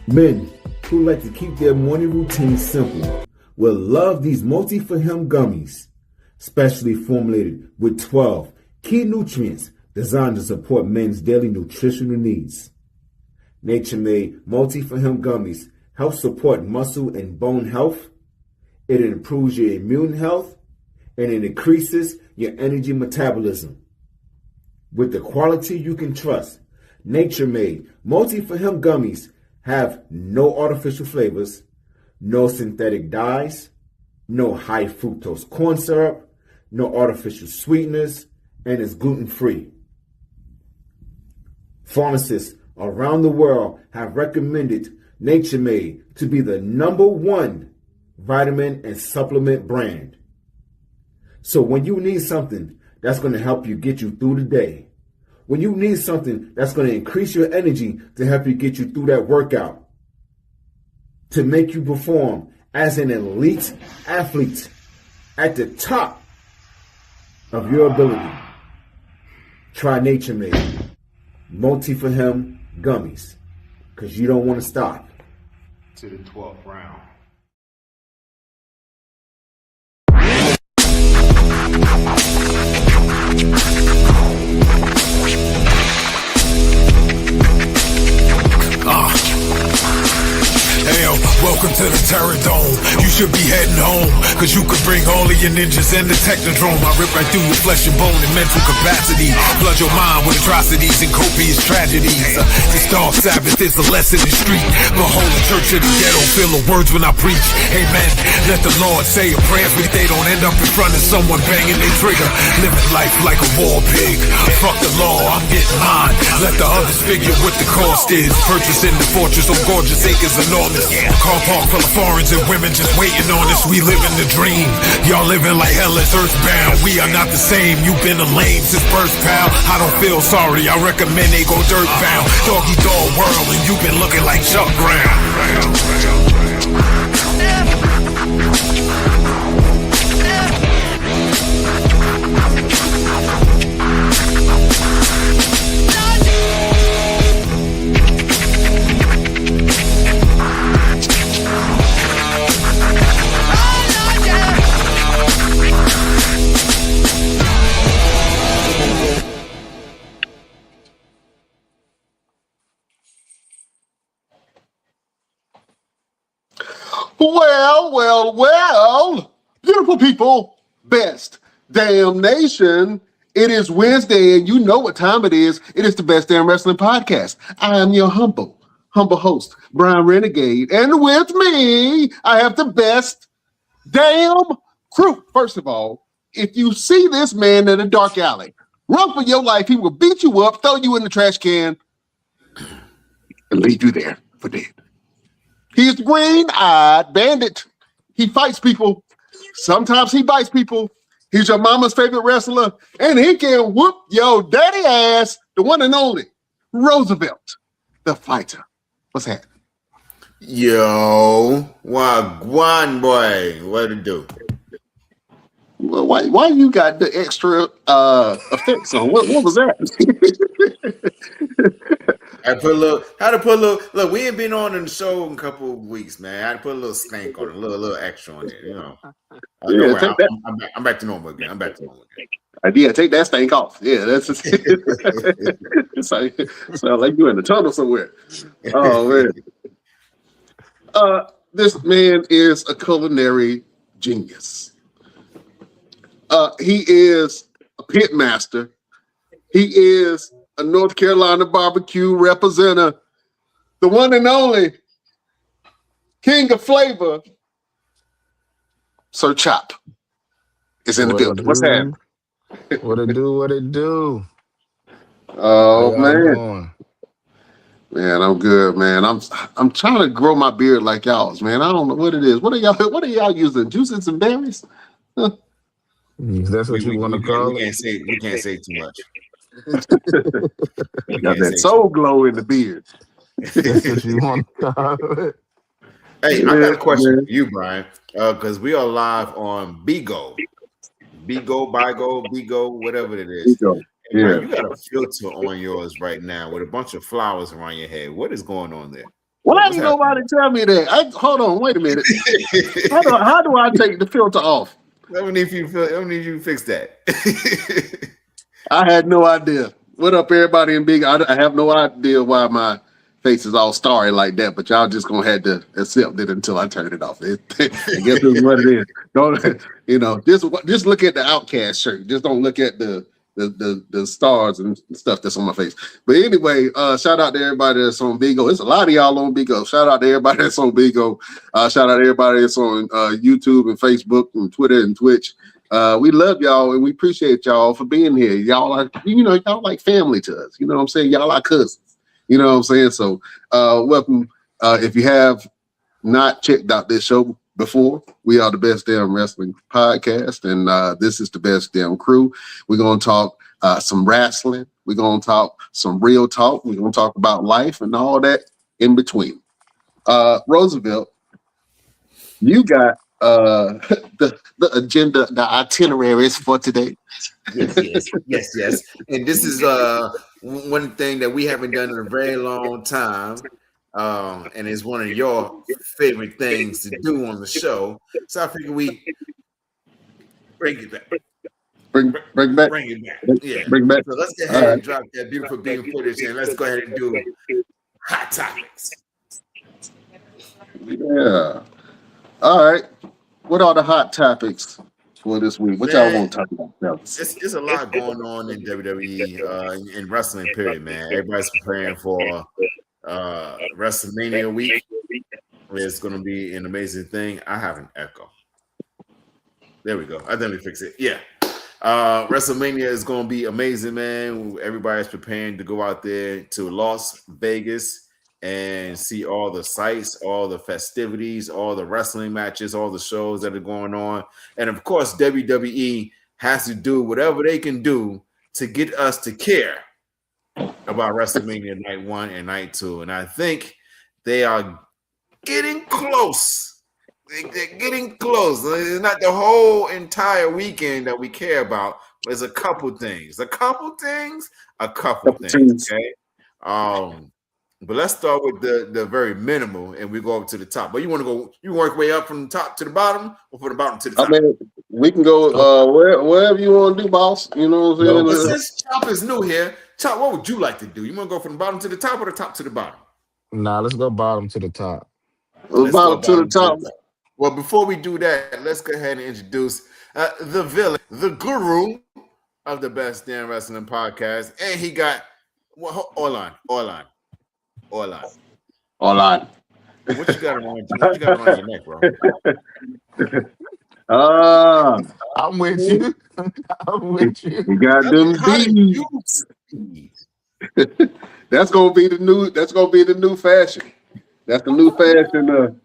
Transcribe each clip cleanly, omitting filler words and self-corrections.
Men who like to keep their morning routine simple will love these Multi For Him gummies, specially formulated with 12 key nutrients designed to support men's daily nutritional needs. Nature-made Multi For Him gummies help support muscle and bone health. It improves your immune health, and it increases your energy metabolism. With the quality you can trust, Nature-made Multi For Him gummies have no artificial flavors, no synthetic dyes, no high fructose corn syrup, no artificial sweeteners, and is gluten-free. Pharmacists around the world have recommended Nature-made to be the #1 vitamin and supplement brand. So when you need something that's going to help you get you through the day, when you need something that's going to increase your energy to help you get you through that workout, to make you perform as an elite athlete at the top of your ability, try Nature-made Multi For Him gummies, because you don't want to stop. To the 12th round. Welcome to the Terror Dome. You should be heading home, cause you could bring all of your ninjas and the Technodrome. I rip right through your flesh and bone and mental capacity. Flood your mind with atrocities and copious tragedies. This dark Sabbath is a lesson in street. Behold the church of the ghetto, feel the words when I preach. Amen. Let the Lord say a prayer for they don't end up in front of someone banging their trigger. Living life like a war pig. Fuck the law, I'm getting mine. Let the others figure what the cost is. Purchasing the fortress on gorgeous acres enormous. Car park full of foreigners and women just waiting on us. We living the dream. Y'all living like hell is earthbound. We are not the same. You've been a lame since birth, pal. I don't feel sorry. I recommend they go dirt bound. Doggy dog world, and you've been looking like Chuck Brown. Well, beautiful people, best damn nation. It is Wednesday, and you know what time it is. It is the Best Damn Wrestling Podcast. I am your humble host, Brian Renegade, and with me, I have the best damn crew. First of all, if you see this man in a dark alley, run for your life. He will beat you up, throw you in the trash can, and leave you there for dead. He's the green-eyed bandit. He fights people. Sometimes he bites people. He's your mama's favorite wrestler, and he can whoop your daddy ass, the one and only Roosevelt, the fighter. What's happening? Yo, wagwan boy, what to do? Well, why you got the extra effects on? What was that? I put a little. Look, we ain't been on in the show in a couple of weeks, man. I had to put a little stank on it, a little extra on it, you know. I'm back to normal again. Yeah, take that stank off. Yeah, that's it's sound like you in the tunnel somewhere. Oh man. This man is a culinary genius. He is a pit master. He is a North Carolina barbecue representative, the one and only King of Flavor, Sir Chop, is in the building. What's happening? What it do? Oh man. Man, I'm good, man. I'm trying to grow my beard like y'all's, man. I don't know what it is. What are y'all using? Juices and berries? Huh? That's what you want to call it. We can't say too much. You got that soul glow in the beard. That's what you want to call it. Hey, I got a question for you, Brian, because we are live on Bigo, whatever it is. Bigo. Yeah. Yeah. You got a filter on yours right now with a bunch of flowers around your head. What is going on there? Well, ain't nobody tell me that. Hold on, wait a minute. How do I take the filter off? Let me need you to fix that. I had no idea. What up, everybody in Big? I have no idea why my face is all starry like that, but y'all just gonna have to accept it until I turn it off. I guess it's what it is. Don't just look at the Outcast shirt. Just don't look at the stars and stuff that's on my face. But anyway, shout out to everybody that's on Bigo. There's a lot of y'all on Bigo. Shout out to everybody that's on Bigo. Shout out to everybody that's on YouTube and Facebook and Twitter and Twitch. We love y'all and we appreciate y'all for being here. Y'all are, y'all like family to us. You know what I'm saying? Y'all are cousins. You know what I'm saying? So welcome. If you have not checked out this show before, we are the Best Damn Wrestling Podcast, and this is the Best Damn Crew. We're going to talk some wrestling. We're going to talk some real talk. We're going to talk about life and all that in between. Roosevelt, you got the agenda, the itineraries for today. Yes. And this is one thing that we haven't done in a very long time. And it's one of your favorite things to do on the show. So I figure we bring it back. Bring it back. Yeah. Bring back. So let's go ahead and drop that beautiful beam footage and let's go ahead and do hot topics. Yeah. All right. What are the hot topics for this week? What y'all want to talk about? It's a lot going on in WWE in wrestling, period, man. Everybody's preparing for WrestleMania week. It's going to be an amazing thing. I have an echo. There we go. I didn't fix it. Yeah. WrestleMania is going to be amazing, man. Everybody's preparing to go out there to Las Vegas and see all the sights, all the festivities, all the wrestling matches, all the shows that are going on. And of course, WWE has to do whatever they can do to get us to care about WrestleMania Night 1 and Night 2. And I think they are getting close. They're getting close. It's not the whole entire weekend that we care about. There's a couple things. Okay. But let's start with the very minimal, and we go up to the top. But you want to go? You work way up from the top to the bottom, or from the bottom to the top? I mean, we can go wherever you want to do, boss. You know what I'm saying? But since Chop is new here, Chop, what would you like to do? You want to go from the bottom to the top, or the top to the bottom? Nah, let's go bottom to the top. Bottom to the top. Well, before we do that, let's go ahead and introduce the villain, the guru of the Best Damn Wrestling Podcast, and he got all on. What you got around your neck, bro? I'm with you. You got them beads. That's gonna be the new fashion. That's the new fashion.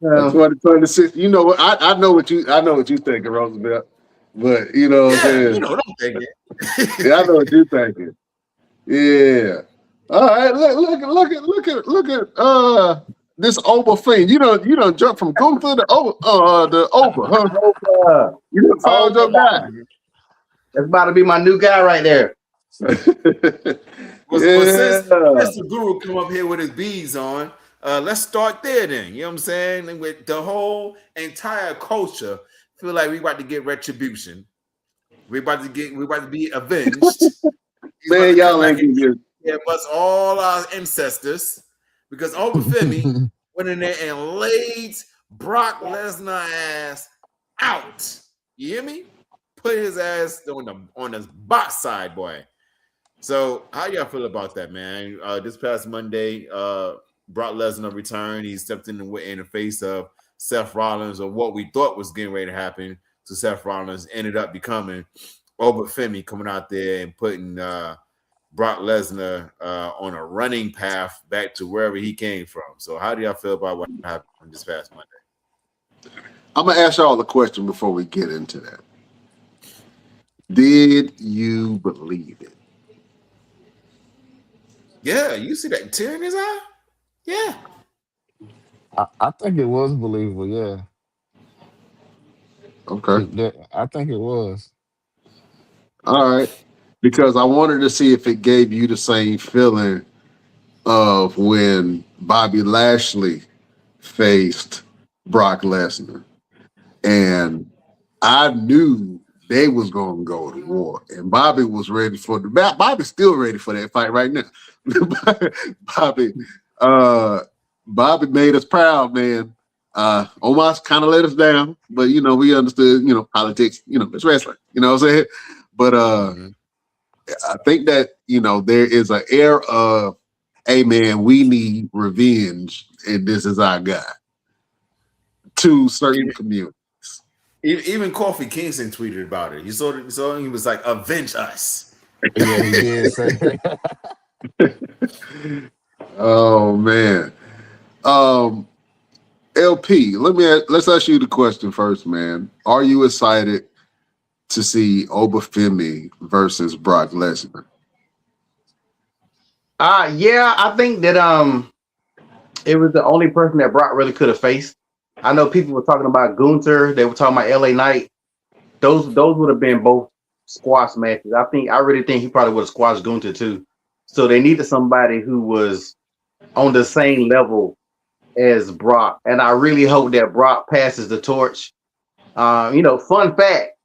2026. You know what? I know what you thinking, Roosevelt. But you know what I'm saying? You know what I'm thinking. Yeah, I know what you're thinking. Yeah. All right, look at this Oprah thing. You don't jump from Gunther to Oprah, huh? You done found your guy. That's about to be my new guy right there. Since the guru come up here with his beads on, let's start there then. You know what I'm saying? With the whole entire culture, feel like we about to get retribution. We about to be avenged. Man, y'all ain't good. Yeah, but all our ancestors, because Obafemi went in there and laid Brock Lesnar ass out. You hear me? Put his ass on the box side, boy. So how y'all feel about that, man? This past Monday, Brock Lesnar returned. He stepped in the face of Seth Rollins, or what we thought was getting ready to happen to Seth Rollins, ended up becoming Obafemi coming out there and putting Brock Lesnar on a running path back to wherever he came from. So how do y'all feel about what happened this past Monday? I'm going to ask y'all a question before we get into that. Did you believe it? Yeah, you see that tear in his eye? Yeah. I think it was believable, yeah. Okay. I think it was. All right. Because I wanted to see if it gave you the same feeling of when Bobby Lashley faced Brock Lesnar, and I knew they was going to go to war, and Bobby was ready for the. Bobby's still ready for that fight right now. Bobby, Bobby made us proud, man. Omos kind of let us down, but we understood, politics, it's wrestling, you know what I'm saying? But I think that there is an air of, hey man, we need revenge, and this is our guy to certain communities. Even Kofi Kingston tweeted about it. You saw it, he was like, "Avenge us." Yeah, he did say that. Oh man. LP, let's ask you the question first, man. Are you excited to see Obafemi versus Brock Lesnar? Yeah, I think that it was the only person that Brock really could have faced. I know people were talking about Gunther, they were talking about LA Knight. Those would have been both squash matches. I really think he probably would have squashed Gunther too. So they needed somebody who was on the same level as Brock. And I really hope that Brock passes the torch. Fun fact,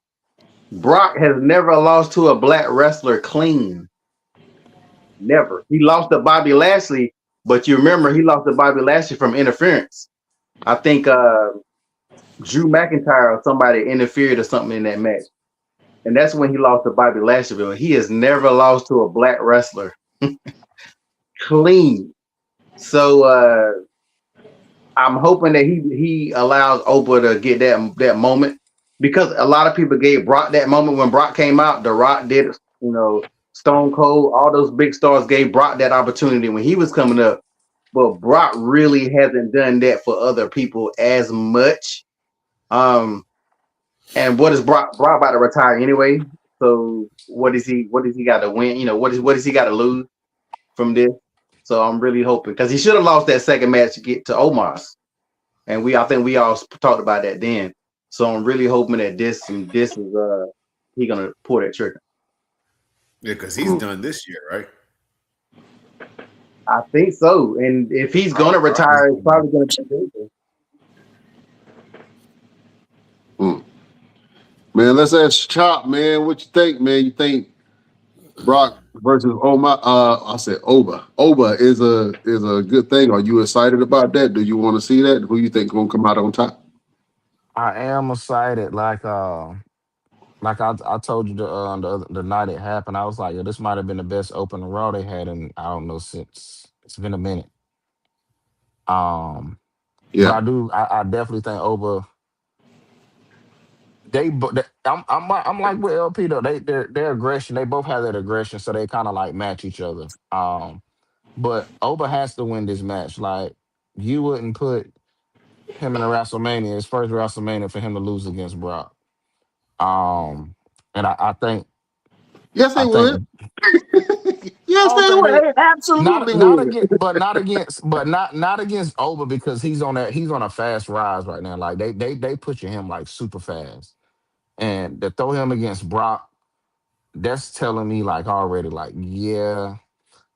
Brock has never lost to a black wrestler clean. Never. He lost to Bobby Lashley, but you remember he lost to Bobby Lashley from interference. I think Drew McIntyre or somebody interfered or something in that match. And that's when he lost to Bobby Lashley. But he has never lost to a black wrestler clean. So I'm hoping that he allows Oprah to get that moment, because a lot of people gave Brock that moment when Brock came out. The Rock did it, Stone Cold, all those big stars gave Brock that opportunity when he was coming up. But Brock really hasn't done that for other people as much. And what is Brock about to retire anyway? So what is he got to win? What is he got to lose from this? So I'm really hoping, because he should have lost that second match to get to Omos. And I think we all talked about that then. So I'm really hoping that this is he gonna pull that trigger. Yeah, because he's done this year, right? I think so. And if he's gonna retire, it's probably gonna be. Man, let's ask Chop, man. What you think, man? You think Brock versus I said Oba. Oba is a good thing. Are you excited about that? Do you want to see that? Who you think gonna come out on top? I am excited. Like I told you the night it happened, I was like, yo, this might have been the best open Raw they had in, I don't know, since it's been a minute. But Yeah. I definitely think Oba. I'm like with LP though. Their aggression. They both have that aggression, so they kind of like match each other. But Oba has to win this match. Like, you wouldn't put him in a WrestleMania, his first WrestleMania, for him to lose against Brock. And I think. Yes, they I would. think. Yes, they would. Absolutely Not would. against, but not against Oba, because he's on a fast rise right now. Like they pushing him like super fast, and to throw him against Brock, that's telling me like already like, yeah.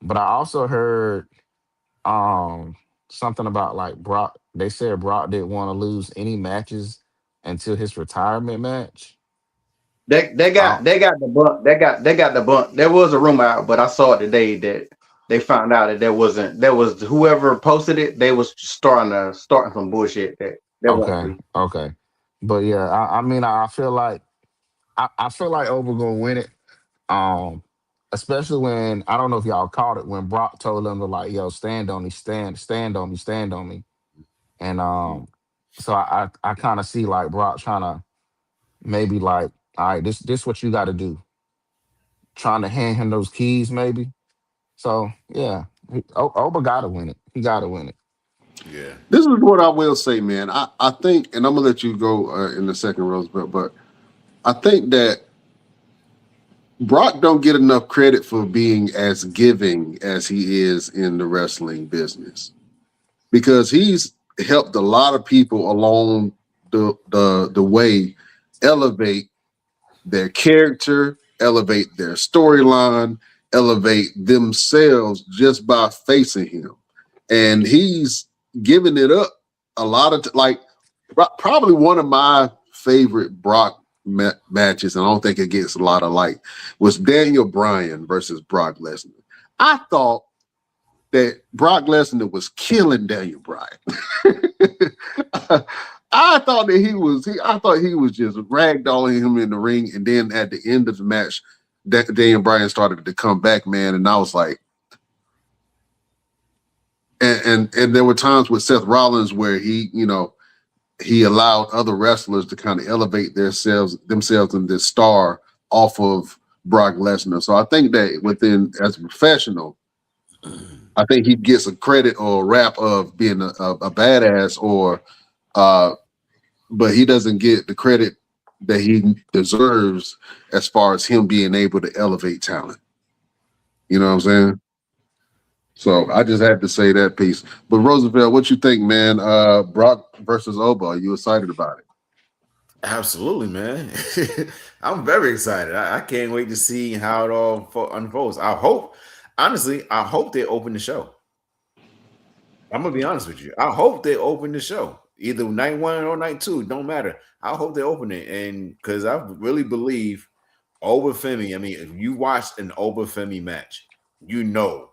But I also heard something about like Brock. They said Brock didn't want to lose any matches until his retirement match. They got the bump. They got the bump. There was a rumor out, but I saw it today that they found out that there was whoever posted it. They was starting some bullshit that Okay. But yeah, I mean, I feel like I feel like Over gonna win it. Especially when, I don't know if y'all caught it, when Brock told them to like, yo, stand on me, stand on me, stand on me. And so I kind of see like Brock trying to maybe like, all right, this what you got to do. Trying to hand him those keys, maybe. So yeah, Oba got to win it. He got to win it. Yeah. This is what I will say, man. I think, and I'm gonna let you go in the second, Roosevelt, but I think that Brock don't get enough credit for being as giving as he is in the wrestling business, because he's helped a lot of people along the way elevate their character, elevate their storyline, elevate themselves just by facing him. and he's giving it up a lot of like probably one of my favorite Brock matches, and I don't think it gets a lot of like, was Daniel Bryan versus Brock Lesnar. I thought that Brock Lesnar was killing Daniel Bryan. I thought he was just ragdolling him in the ring, and then at the end of the match, Daniel Bryan started to come back, man, and I was like, and there were times with Seth Rollins where he allowed other wrestlers to kind of elevate themselves in this star off of Brock Lesnar. So I think that as a professional, I think he gets a credit or a rap of being a badass, but he doesn't get the credit that he deserves as far as him being able to elevate talent. You know what I'm saying? So I just had to say that piece. But Roosevelt, what you think, man? Brock versus Oba, are you excited about it? Absolutely, man. I'm very excited. I can't wait to see how it all unfolds. Honestly, I hope they open the show. I'm gonna be honest with you. I hope they open the show. Either night 1 or night 2, don't matter. I hope they open it. And because I really believe Oba Femi, I mean, if you watch an Oba Femi match, you know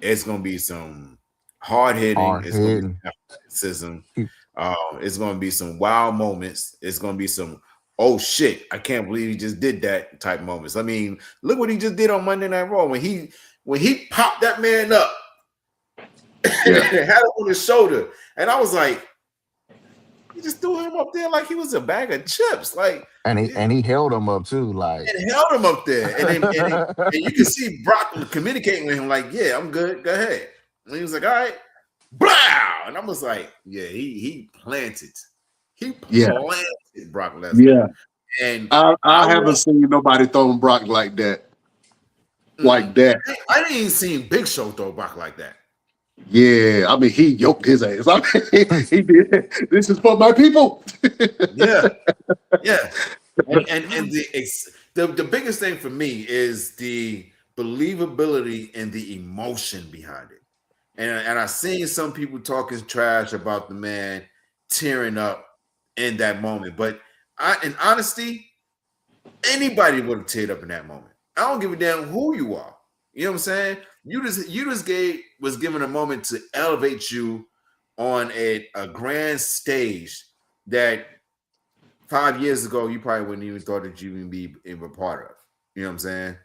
it's gonna be some hard hitting, it's gonna be athleticism, it's gonna be some wild moments, it's gonna be some oh shit, I can't believe he just did that type moments. I mean, look what he just did on Monday Night Raw when he popped that man up and had it on his shoulder, and I was like, he just threw him up there like he was a bag of chips, like, and he held him up too, like, and held him up there, and you can see Brock communicating with him like, yeah, I'm good, go ahead. And he was like, all right, blah, and I was like, yeah, he planted Brock Lesnar. Yeah, and I haven't seen nobody throwing Brock like that. Like that. I didn't even see Big Show throw Brock like that. Yeah, I mean, he yoked his ass. I mean, he did. This is for my people. Yeah. And the biggest thing for me is the believability and the emotion behind it. And I've seen some people talking trash about the man tearing up in that moment. But in honesty, anybody would have teared up in that moment. I don't give a damn who you are. You know what I'm saying? You just was given a moment to elevate you on a grand stage that 5 years ago you probably wouldn't even thought that you would be a part of. You know what I'm saying?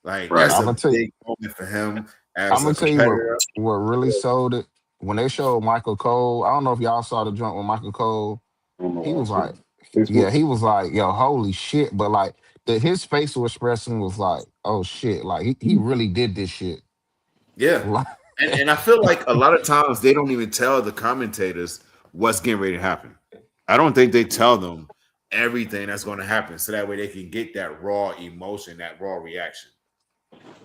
Like, right. That's a big moment for him. I'm gonna tell you what really sold it when they showed Michael Cole. I don't know if y'all saw the joint with Michael Cole. He was like, he was like, yo, holy shit. But like his facial expression was like, oh shit, like he really did this shit. Yeah. and I feel like a lot of times they don't even tell the commentators what's getting ready to happen. I don't think they tell them everything that's going to happen so that way they can get that raw emotion, that raw reaction.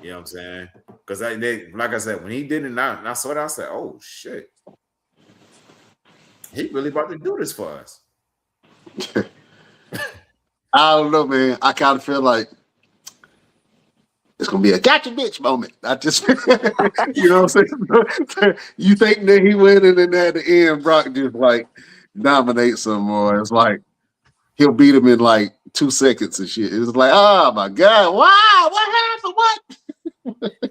You know what I'm saying? Because like I said, when he did it, and I saw it, I said, oh shit, he really about to do this for us. I don't know, man. I kind of feel like it's gonna be a gotcha bitch moment. I just, you know what I'm saying? You think that he went and then at the end, Brock just like dominates him, or it's like he'll beat him in like 2 seconds and shit. It's like, oh my god, wow, what happened? What?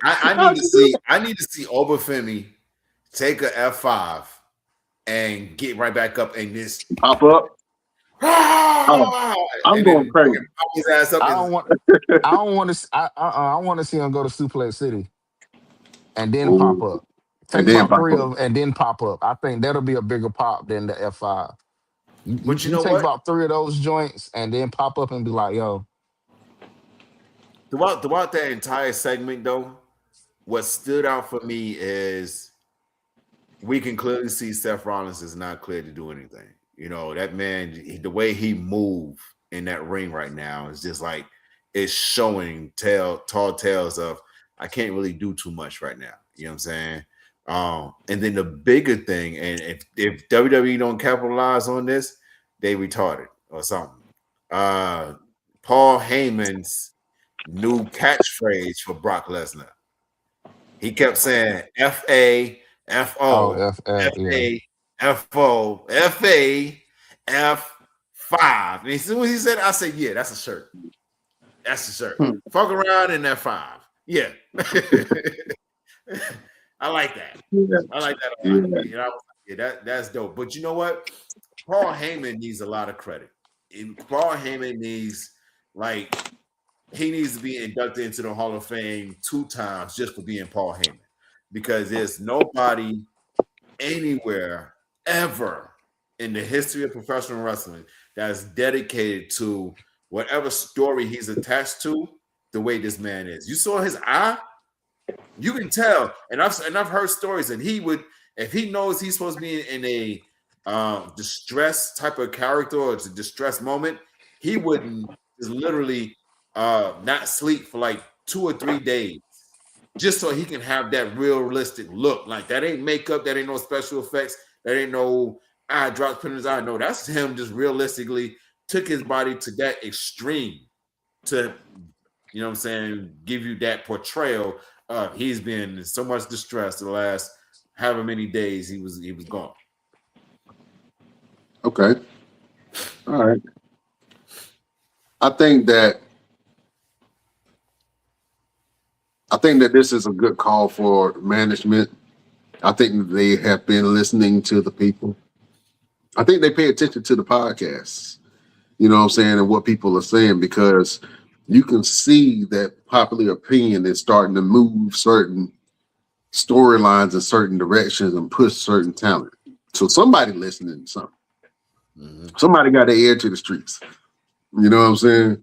I need to see Oba Femi take a F5 and get right back up and just pop up. I'm going crazy. I want to see him go to Suplex City and then pop up. Take about 3 of them and then pop up. I think that'll be a bigger pop than the F5. But you know take what? about 3 of those joints and then pop up and be like, yo. Throughout that entire segment, though, what stood out for me is we can clearly see Seth Rollins is not clear to do anything. You know, that man, the way he moved in that ring right now is just like it's showing tall tales of I can't really do too much right now. You know what I'm saying? And then the bigger thing, and if WWE don't capitalize on this, they retarded or something. Paul Heyman's new catchphrase for Brock Lesnar. He kept saying F-A Oh, F-O, yeah. F-A, F-O, F-A, F5. And as soon as he said it, I said, yeah, that's a shirt. That's a shirt. Fuck around in F5. Yeah. I like that. I like that a lot. You know, I was like, yeah, that's dope. But you know what? Paul Heyman needs a lot of credit. Paul Heyman needs, he needs to be inducted into the Hall of Fame 2 times just for being Paul Heyman. Because there's nobody anywhere ever in the history of professional wrestling that's dedicated to whatever story he's attached to the way this man is. You saw his eye? You can tell, and I've heard stories, and he would, if he knows he's supposed to be in a distress type of character or it's a distress moment, he wouldn't just literally not sleep for like 2 or 3 days just so he can have that realistic look. Like that ain't makeup, that ain't no special effects, that ain't no eye drops put in his eye. No, that's him just realistically took his body to that extreme to, you know what I'm saying, give you that portrayal. He's been in so much distress the last however many days he was gone. Okay. All right. I think that this is a good call for management. I think they have been listening to the people. I think they pay attention to the podcasts, you know what I'm saying, and what people are saying, because you can see that popular opinion is starting to move certain storylines in certain directions and push certain talent. So somebody listening to something. Mm-hmm. Somebody got their ear to the streets. You know what I'm saying?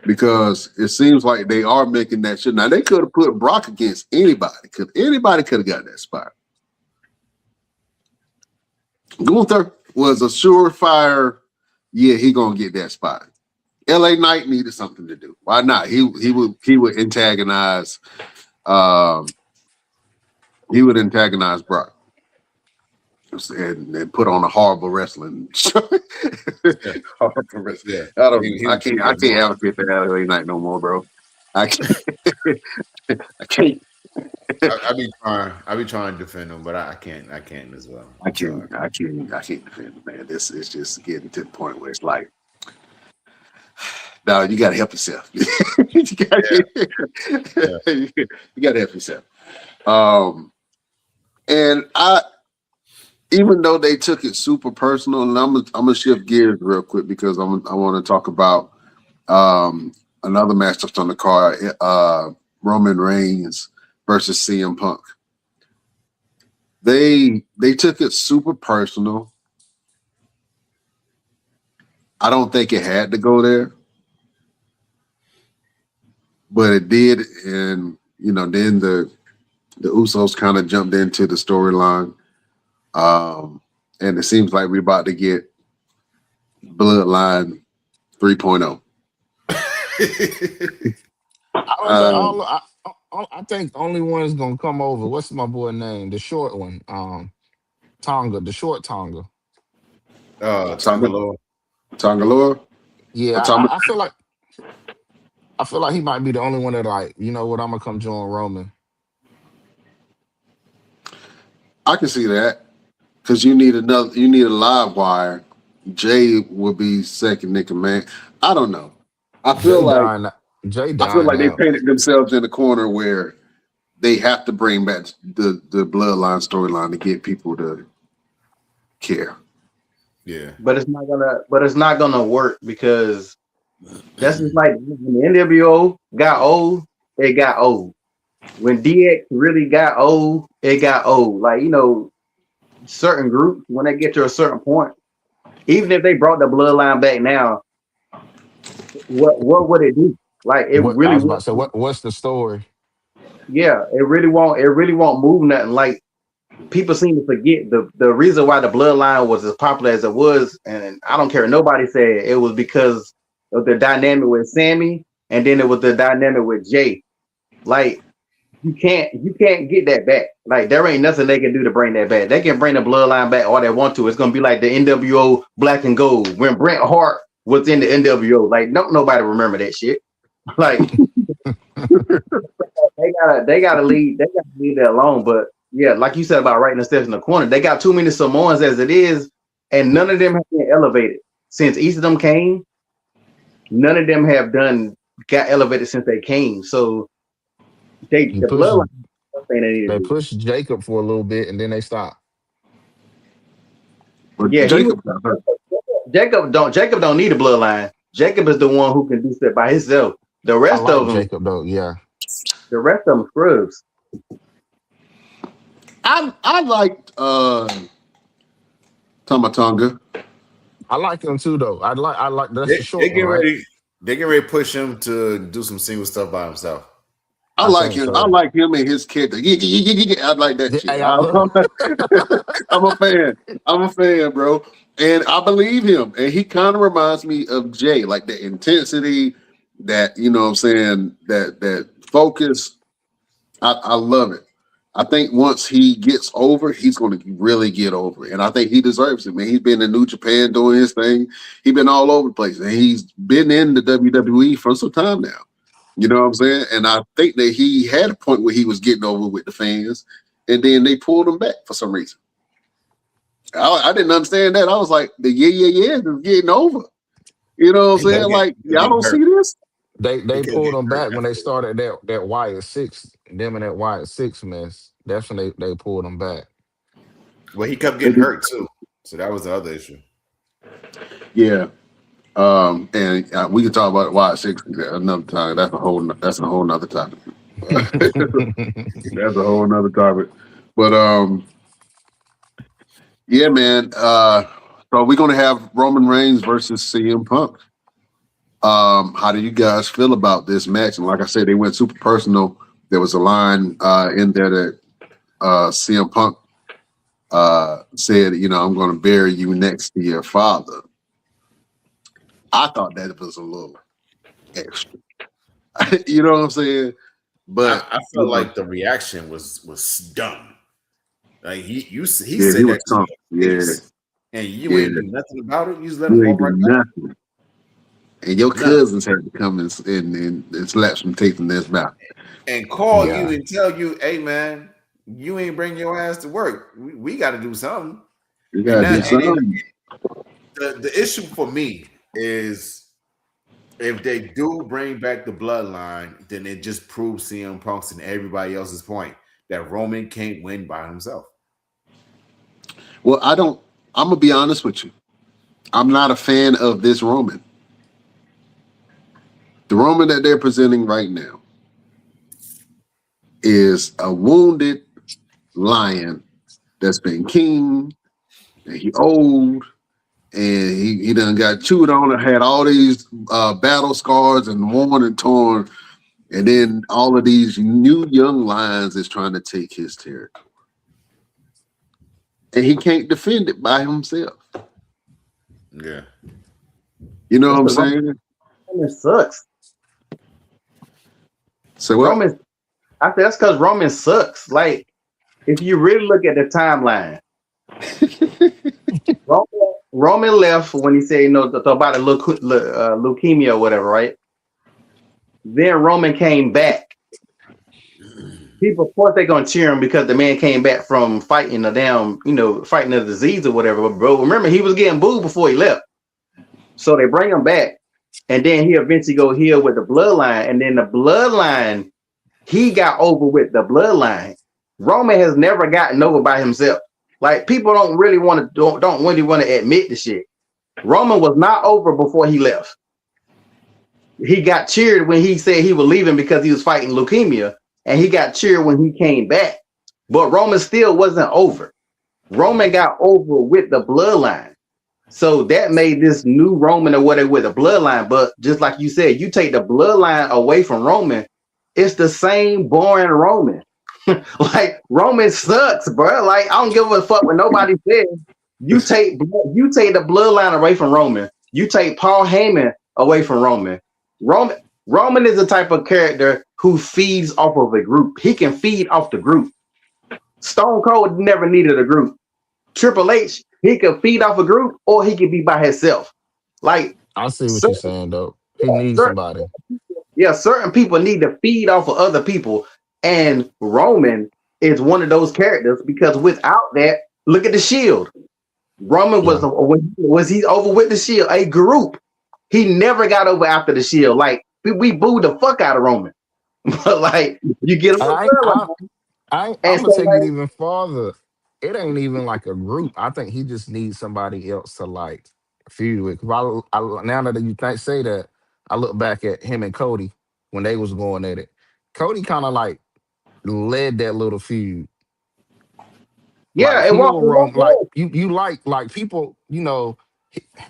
Because it seems like they are making that shit. Now, they could have put Brock against anybody, because anybody could have got that spot. Gunther was a surefire, yeah, he gonna get that spot. LA Knight needed something to do. Why not? He would antagonize Brock and put on a horrible wrestling show. Horrible wrestling. Yeah. I can't advocate that LA Knight no more, bro. I can't. I be trying to defend him, but I can't as well. I can't defend him, man. This is just getting to the point where it's like, no, you gotta help yourself. You gotta help yourself. And even though they took it super personal, and I'm gonna shift gears real quick because I want to talk about another match that's on the card, Roman Reigns versus CM Punk. They took it super personal. I don't think it had to go there, but it did, and then the Usos kind of jumped into the storyline. And it seems like we're about to get Bloodline 3.0. I think the only one is gonna come over. What's my boy name? The short one. Tonga, the short Tonga. Tongalore. Tongalore? Yeah, I feel like he might be the only one that, like, you know what, I'm gonna come join Roman. I can see that. Because you need a live wire. Jay will be second in command. I don't know. I feel like they painted themselves in a corner where they have to bring back the Bloodline storyline to get people to care. Yeah, but it's not gonna work, because that's just like when the NWO got old, it got old. When DX really got old, it got old. Like, certain groups, when they get to a certain point, even if they brought the Bloodline back now, what would it do? Like, it really. I was about to say, what's the story? Yeah, it really won't move nothing. Like, people seem to forget the reason why the Bloodline was as popular as it was, and I don't care what nobody said, it was because of the dynamic with Sammy, and then it was the dynamic with Jay. Like, you can't get that back. Like, there ain't nothing they can do to bring that back. They can bring the Bloodline back all they want to. It's gonna be like the NWO Black and Gold when Bret Hart was in the NWO. Like, nobody remember that shit. Like, they gotta leave that alone. But Yeah, like you said about writing the steps in the corner, they got too many Samoans as it is, and none of them have been elevated since each of them came. None of them have got elevated since they came. So the You push bloodline thing they need to they do. push Jacob for a little bit and then they stop. But Yeah, Jacob got hurt. Jacob don't need a bloodline. Jacob is the one who can do stuff by himself. The I rest like of them, Jacob though. Yeah, scrubs. I liked Tamatonga. I like him too though. I like that's the They short get one, right? ready. They get ready to push him to do some single stuff by himself. I I like think him. I so. like him and his character. I like that Yeah, shit. hey, I love. I'm a fan. I'm a fan, bro. And I believe him. And he kind of reminds me of Jay, like the intensity, that you know what I'm saying, that focus. I love it. I think once he gets over, he's going to really get over it. And I think he deserves it, man. He's been in New Japan doing his thing. He's been all over the place. And he's been in the WWE for some time now. You know what I'm saying? And I think that he had a point where he was getting over with the fans, and then they pulled him back for some reason. I didn't understand that. I was like, the yeah is getting over. You know what I'm He kept saying? Like, y'all getting don't hurt. see this? They He kept pulled getting him hurt back when they after. started that Wyatt Six. Them and that Wyatt Six mess. That's when they pulled him back. Well, he kept getting hurt too. So that was the other issue. Yeah. And we can talk about why 6 another time. That's a whole nother topic. That's a whole nother topic. But yeah, man. So we're gonna have Roman Reigns versus CM Punk. How do you guys feel about this match? And like I said, they went super personal. There was a line in there that CM Punk said, you know, I'm gonna bury you next to your father. I thought that was a little extra. You know what I'm saying? But I felt like the reaction was dumb. Like he yeah, he said was that to tough. your Yeah, face, and you yeah, ain't do nothing about it. You just let him you ain't walk do right by. nothing. And your Nothing. cousins had to come and slap some teeth in this mouth. And call you Yeah. and tell you, hey man, you ain't bring your ass to work. We got to do something. You And gotta do that and something. the issue for me is if they do bring back the bloodline, then it just proves CM Punk's and everybody else's point that Roman can't win by himself. Well, I'm gonna be honest with you. I'm not a fan of this Roman. The Roman that they're presenting right now is a wounded lion that's been king, and he old, and he done got chewed on and had all these battle scars and worn and torn, and then all of these new young lions is trying to take his territory. And he can't defend it by himself. Yeah. You know what I'm That's the saying? Roman sucks. So what? Roman, I think that's because Roman sucks. Like, if you really look at the timeline, Roman left when he said, you know, about a leukemia or whatever, right? Then Roman came back. People, of course, they're gonna cheer him because the man came back from fighting fighting a disease or whatever. But bro, remember he was getting booed before he left. So they bring him back, and then he eventually go heal with the bloodline, and then the bloodline, he got over with the bloodline. Roman has never gotten over by himself. Like, people don't really want to admit the shit. Roman was not over before he left. He got cheered when he said he was leaving because he was fighting leukemia, and he got cheered when he came back. But Roman still wasn't over. Roman got over with the bloodline. So that made this new Roman or whatever with the bloodline. But just like you said, you take the bloodline away from Roman, it's the same boring Roman. Like, Roman sucks, bro. Like, I don't give a fuck what nobody says. You take the bloodline away from Roman. You take Paul Heyman away from Roman. Roman is the type of character who feeds off of a group. He can feed off the group. Stone Cold never needed a group. Triple H, he could feed off a group or he could be by himself. Like, I see what you're saying though. He needs somebody. certain people need to feed off of other people. And Roman is one of those characters because without that, look at the Shield. Roman was he over with the Shield, a group. He never got over after the Shield. Like we booed the fuck out of Roman, but like you get him. I'm And gonna so take it like, even farther. It ain't even like a group. I think he just needs somebody else to like feud with. 'Cause now that you say that, I look back at him and Cody when they was going at it. Cody kind of like led that little feud. Like yeah, it heel Roman, walked like away. you like people.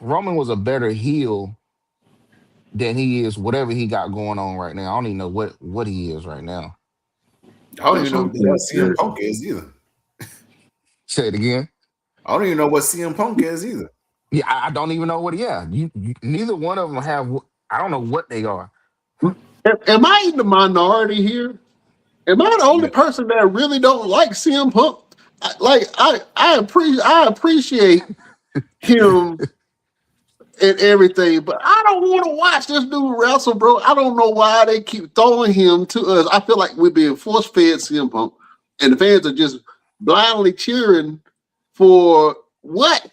Roman was a better heel than he is whatever he got going on right now. I don't even know what he is right now. I don't That's even know what who the hell I'm CM saying. Punk is either. Say it again. I don't even know what CM Punk is either. Yeah, I don't even know what. Yeah, neither one of them have. I don't know what they are. Am I in the minority here? Am I the only Yeah. person that really don't like CM Punk? I appreciate him and everything, but I don't want to watch this dude wrestle, bro. I don't know why they keep throwing him to us. I feel like we're being force fed CM Punk, and the fans are just blindly cheering for what?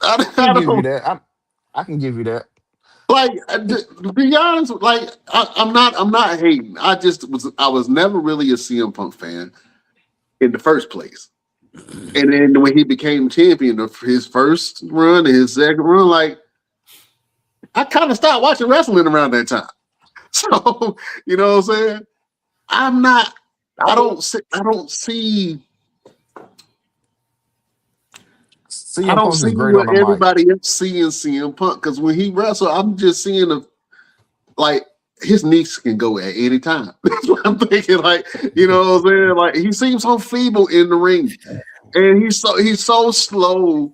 I can I give you don't that. I can give you that. like. To be honest, like I'm not hating. I was never really a CM Punk fan in the first place. And then when he became champion of his first run and his second run, like I kind of stopped watching wrestling around that time. So you know what I'm saying? I'm not. I don't see. I CM don't Punk see is great on what the mic. everybody else seeing CM Punk because when he wrestled, I'm just seeing like his knees can go at any time. That's what I'm thinking. Like you know what I'm saying? Like he seems so feeble in the ring, and he's so slow.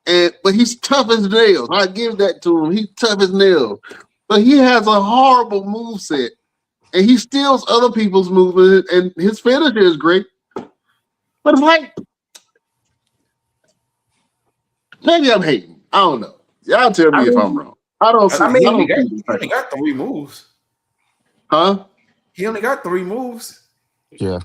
But he's tough as nails. I give that to him. He's tough as nails. But he has a horrible moveset. And he steals other people's movement, and his finisher is great. But it's like, maybe I'm hating. I don't know. Y'all tell I me if I'm mean, wrong. I don't I see. mean, I he don't see this only got 3 moves. Huh? He only got 3 moves. Yeah.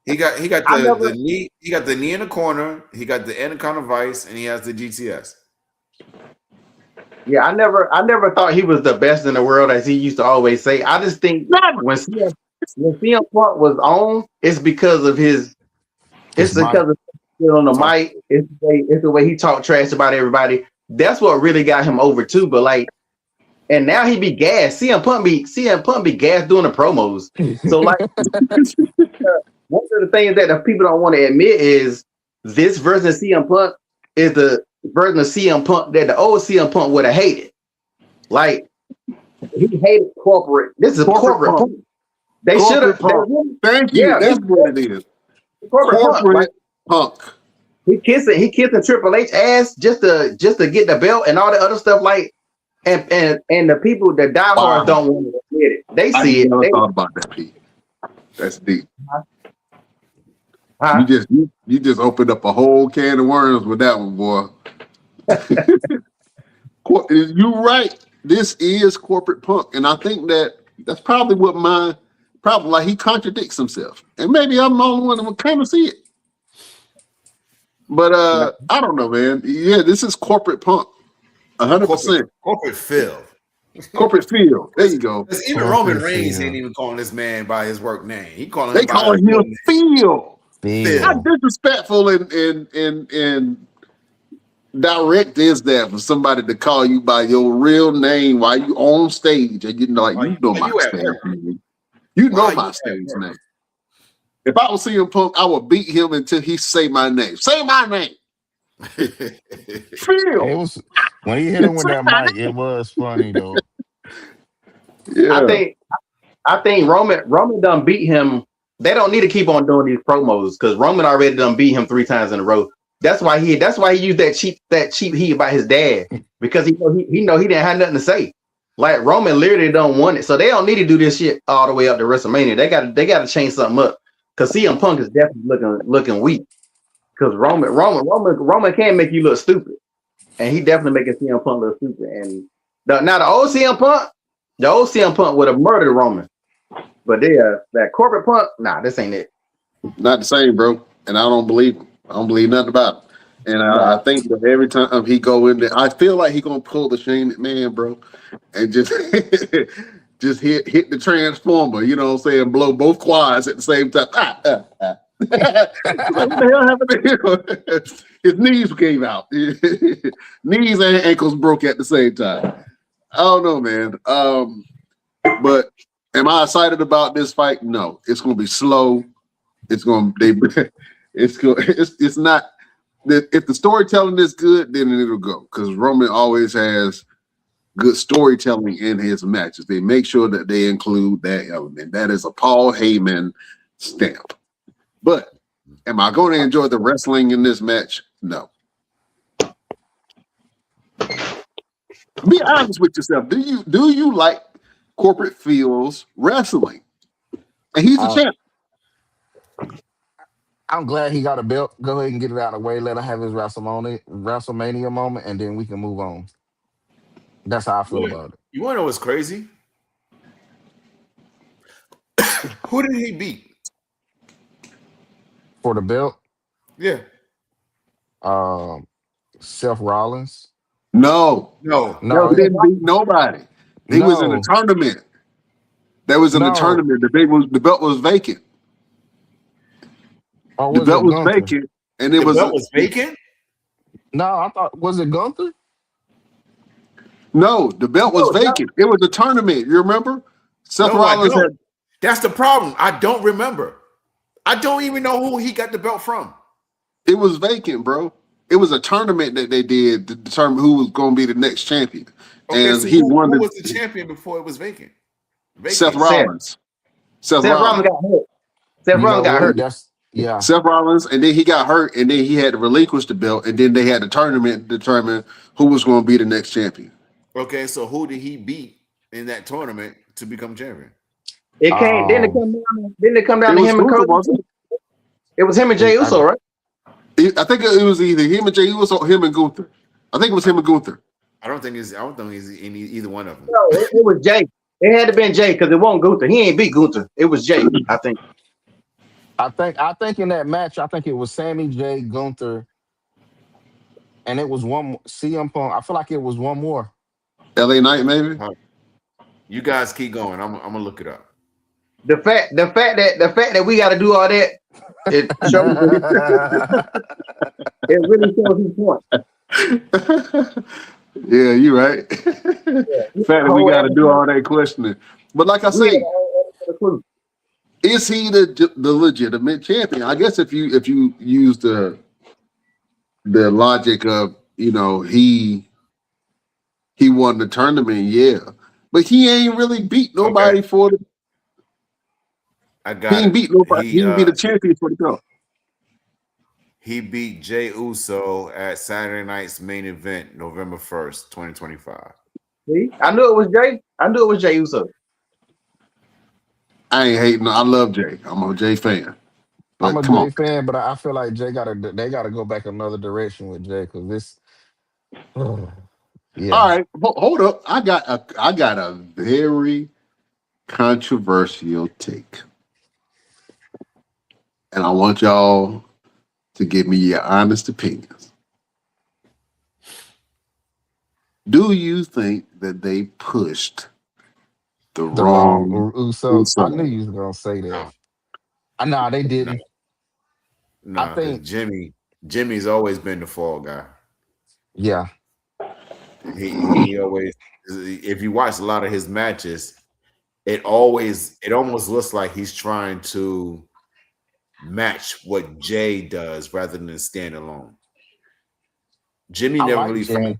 He got I the never, knee. He got the knee in the corner. He got the Anaconda Vice, and he has the GTS. I never thought he was the best in the world, as he used to always say. I just think Never. when CM Punk was on, it's because of his. It's It's Mike. because of on the mic. It's the way he talked trash about everybody. That's what really got him over too. But like, and now he be gassed. CM Punk be gassed doing the promos. So like, one of the things that the people don't want to admit is this version of CM Punk is the version of CM Punk that the old CM Punk would have hated. Like he hated corporate. This is corporate Punk. They should have. Punk. Thank you. That's what it is. Corporate Punk. He kissing Triple H ass just to get the belt and all the other stuff. Like and the people, the diehards don't want to admit it. They see I never it. thought about that, Pete. That's deep. Huh? You just opened up a whole can of worms with that one, boy. You're right. This is corporate Punk, and I think that's probably what my problem. Like he contradicts himself, and maybe I'm the only one that would kind of see it. But I don't know, man. Yeah, this is corporate Punk, 100%. Corporate Phil. Corporate field. There you go. Because even Corporate Roman Reigns Phil. ain't even calling this man by his work name. He calling They him by calling his him Phil. Phil. How disrespectful and direct is that for somebody to call you by your real name while you on stage and you know, like you know my stage name. You know my stage name. If I was CM Punk, I would beat him until he say my name. Say my name. Phil. It was when he hit him with that mic. It was funny though. Yeah. I think Roman done beat him. They don't need to keep on doing these promos because Roman already done beat him 3 times in a row. That's why he used that cheap heat about his dad because he know he didn't have nothing to say. Like Roman literally don't want it, so they don't need to do this shit all the way up to WrestleMania. They got to change something up because CM Punk is definitely looking weak. Because Roman can make you look stupid, and he definitely making CM Punk look stupid. And the old CM Punk would have murdered Roman, but that corporate Punk, nah, this ain't it. Not the same, bro. And I don't believe him. I don't believe nothing about him. And I Nah, think that every time he go in there, I feel like he gonna pull the Shane McMahon, bro, and just just hit the transformer. You know what I'm saying? Blow both quads at the same time. Like, what the hell happened to him? His knees came out. Knees and ankles broke at the same time. I don't know, man. But am I excited about this fight? No. It's gonna be slow. It's gonna it's not. If the storytelling is good, then it'll go. Because Roman always has good storytelling in his matches. They make sure that they include that element. That is a Paul Heyman stamp. But am I going to enjoy the wrestling in this match? No. Be honest with yourself. Do you like corporate feels wrestling? And he's a Uh, champ. I'm glad he got a belt. Go ahead and get it out of the way. Let him have his WrestleMania moment, and then we can move on. That's how I feel about it. You want to know what's crazy? Who did he beat? For the belt, Yeah. um, Seth Rollins. No. No. that No, was He didn't beat nobody. He was in the no, tournament. That was in the no. tournament. The belt was vacant. Or The was belt it was Gunther? vacant, and it The was belt was vacant? No, I thought was it Gunther? no. The belt was no, vacant. It was a tournament. You remember? Seth No, I Rollins don't. had. That's the problem. I don't remember. I don't even know who he got the belt from. It was vacant, bro. It was a tournament that they did to determine who was going to be the next champion, Okay, and so he won who the was the champion before it was vacant? Seth Vacated. Seth. Rollins. Seth Seth Rollins Rollins. got hurt. Seth You Rollins know got what? hurt. That's yeah. Seth Rollins, and then he got hurt, and then he had to relinquish the belt, and then they had the tournament to determine who was going to be the next champion. Okay, so who did he beat in that tournament to become champion? It came. Um, Didn't it come down It to was him and Gunther, Cody? wasn't it? It was him and Jey it- I, Uso, right? I think it was either him and Jey Uso or him and Gunther. I think it was him and Gunther. I don't think he's in either one of them. No, it was Jey. It had to been Jey because it wasn't Gunther. He ain't beat Gunther. It was Jey, I think. I think in that match, I think it was Sammy J, Gunther, and it was one CM Punk. I feel like it was one more. LA Knight, maybe. You guys keep going. I'm gonna look it up. The fact that we got to do all that, it shows it really shows his point. Yeah, you're right. The fact that we got to do all that questioning. But like I We had say, a whole other clue. is he the legitimate champion? I guess if you use the logic of he won the tournament, yeah, but he ain't really beat Okay, nobody for the. I He got ain't it. beat nobody. He He ain't be the champion for the belt. he beat Jey Uso at Saturday night's main event, November 1st, 2025. See? I knew it was Jey. I knew it was Jey Uso. I ain't hating. I love Jay. I'm a Jay fan. I'm But a come Jay on. fan, but I feel like they gotta go back another direction with Jay because this. All Yeah, right, hold up. I got a very controversial take, and I want y'all to give me your honest opinions. Do you think that they pushed the the wrong wrong Uso. I knew Uso? you was gonna say that. No, Nah, they no, didn't. I no, because think. Jimmy's always been the fall guy. Yeah, He always. If you watch a lot of his matches, it almost looks like he's trying to match what Jay does rather than stand alone. Jimmy I never like really found Jimmy.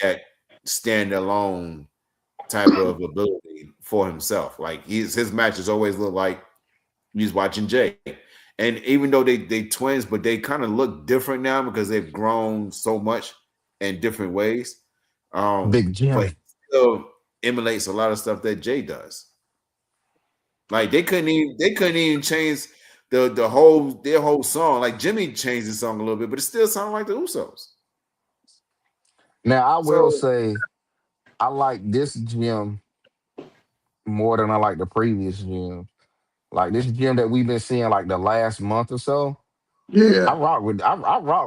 that stand alone type of ability for himself. Like his matches always look like he's watching Jay. And even though they twins, but they kind of look different now because they've grown so much in different ways. Big But he Jim. still emulates a lot of stuff that Jay does. Like they couldn't even change their whole song. Like Jimmy changed the song a little bit, but it still sounded like the Usos. Now I will So say I like this Jim more than I like the previous Jim. Like this gym that we've been seeing like the last month or so. Yeah, I rock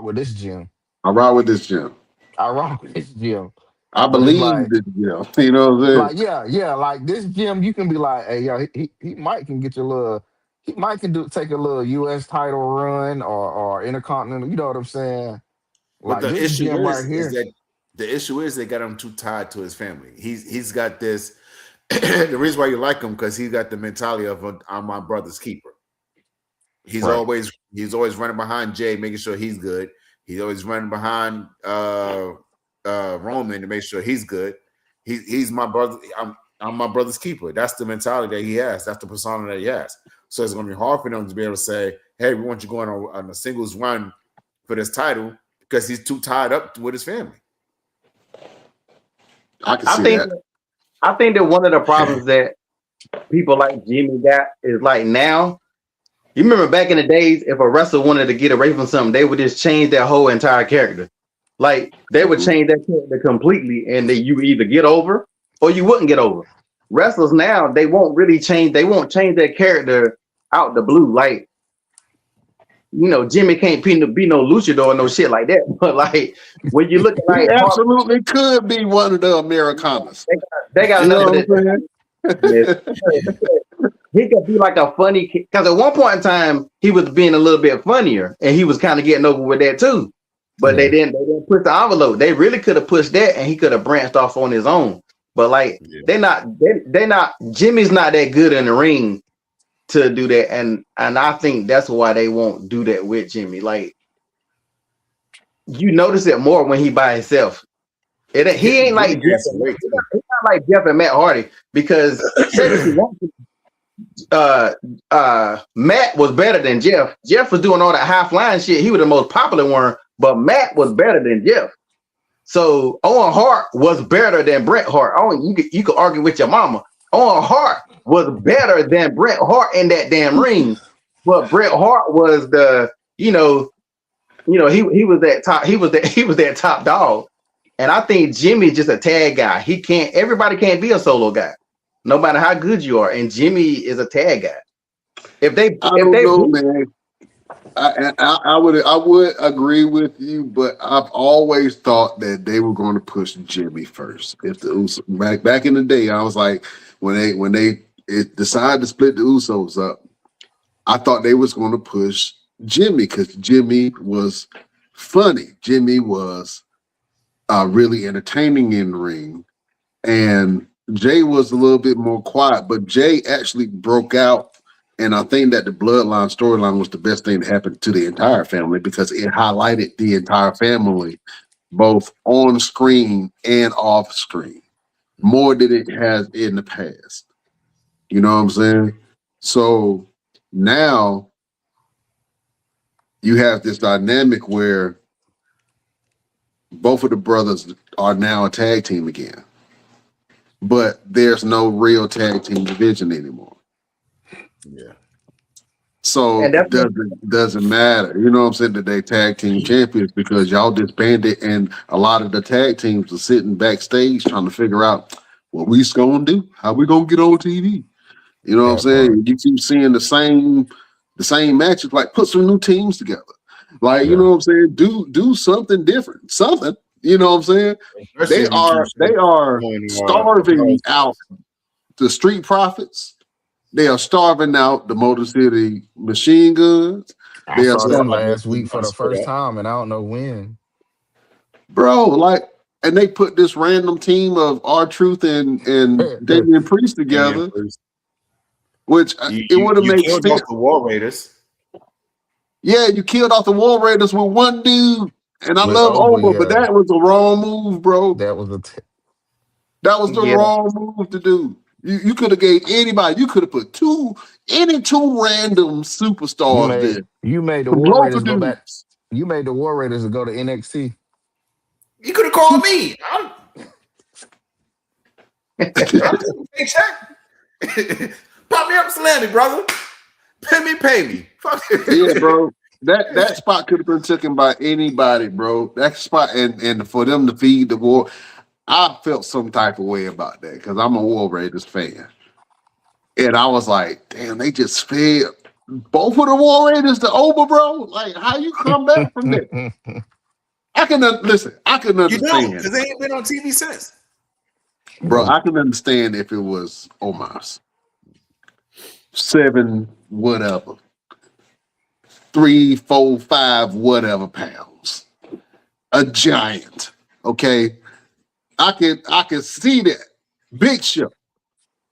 with this gym. I ride with this gym. I rock with this gym. I But it's believe like this gym. You know what I'm saying? yeah, like this gym, you can be like, hey, yo, he might can get your little, he might can take a little U.S. title run or intercontinental. You know what I'm saying? But Like the this issue gym right is here. that the issue is they got him too tied to his family. He's got this. The reason why you like him because he's got the mentality of I'm my brother's keeper. He's Right. always running behind Jay, making sure he's good. He's always running behind Roman to make sure he's good. He's my brother. I'm my brother's keeper. That's the mentality that he has. That's the persona that he has. So it's going to be hard for them to be able to say, "Hey, we want you going on a singles run for this title," because he's too tied up with his family. I can I see think that. I think that one of the problems that people like Jimmy got is like now. You remember back in the days, if a wrestler wanted to get away from something, they would just change their whole entire character. Like they would change that character completely, and then you either get over or you wouldn't get over. Wrestlers now, they won't really change. They won't change their character out the blue. Like Jimmy can't be no luchador or no shit like that. But like when you look at He like absolutely could be one of the Americanas. they got You know enough of what I'm that. saying? He could be like a funny because at one point in time he was being a little bit funnier and he was kind of getting over with that too. But Yeah. they didn't push the envelope. They really could have pushed that and he could have branched off on his own. But like they're not Jimmy's not that good in the ring to do that. And I think that's why they won't do that with Jimmy. Like you notice it more when he by himself. He ain't like Jeff he's not like Jeff and Matt Hardy because Matt was better than Jeff. Jeff was doing all that high flying shit. He was the most popular one, but Matt was better than Jeff. So Owen Hart was better than Bret Hart. You could argue with your mama. Owen Hart was better than Bret Hart in that damn ring, but Bret Hart was he was that top. He was that top dog. And I think Jimmy's just a tag guy. Everybody can't be a solo guy, no matter how good you are. And Jimmy is a tag guy. I don't know, man. I would agree with you, but I've always thought that they were going to push Jimmy first. If the Usos, back in the day, I was like, when they decided to split the Usos up, I thought they was going to push Jimmy because Jimmy was funny. Jimmy was really entertaining in the ring, and Jay was a little bit more quiet. But Jay actually broke out, and I think that the Bloodline storyline was the best thing that happened to the entire family because it highlighted the entire family, both on screen and off screen, more than it has in the past. You know what I'm saying? So now you have this dynamic where both of the brothers are now a tag team again, but there's no real tag team division anymore. Yeah. So it doesn't matter. You know what I'm saying? That they tag team champions because y'all disbanded and a lot of the tag teams are sitting backstage trying to figure out what we's gonna do, how we gonna get on TV. You know what I'm saying? You keep seeing the same matches, like put some new teams together. Like, you know what I'm saying? Do something different. Something. You know what I'm saying? They are starving out the Street Profits. They are starving out the Motor City Machine Guns. I saw them last week for the first time, and I don't know when. Bro, like, and they put this random team of R-Truth and Damian Priest together, which it would have made sense. The War Raiders. Yeah, you killed off the War Raiders with one dude, and I love Oba, but that was the wrong move, bro. That was the wrong move to do. You could have gave anybody. You could have put any two random superstars there. You made the War Raiders go back. You made the War Raiders go to NXT. You could have called me. Pop me up salami, brother. Pay me. Yeah, bro. That spot could have been taken by anybody, bro. That spot and for them to feed the war, I felt some type of way about that because I'm a War Raiders fan. And I was like, damn, they just fed both of the War Raiders to Oba, bro. Like, how you come back from that? I can listen. I can You don't, understand, because they ain't been on TV since. bro. I can understand if it was Omos 7, whatever, 3, 4, 5, whatever pounds, a giant. Okay, I can see that. Big Show,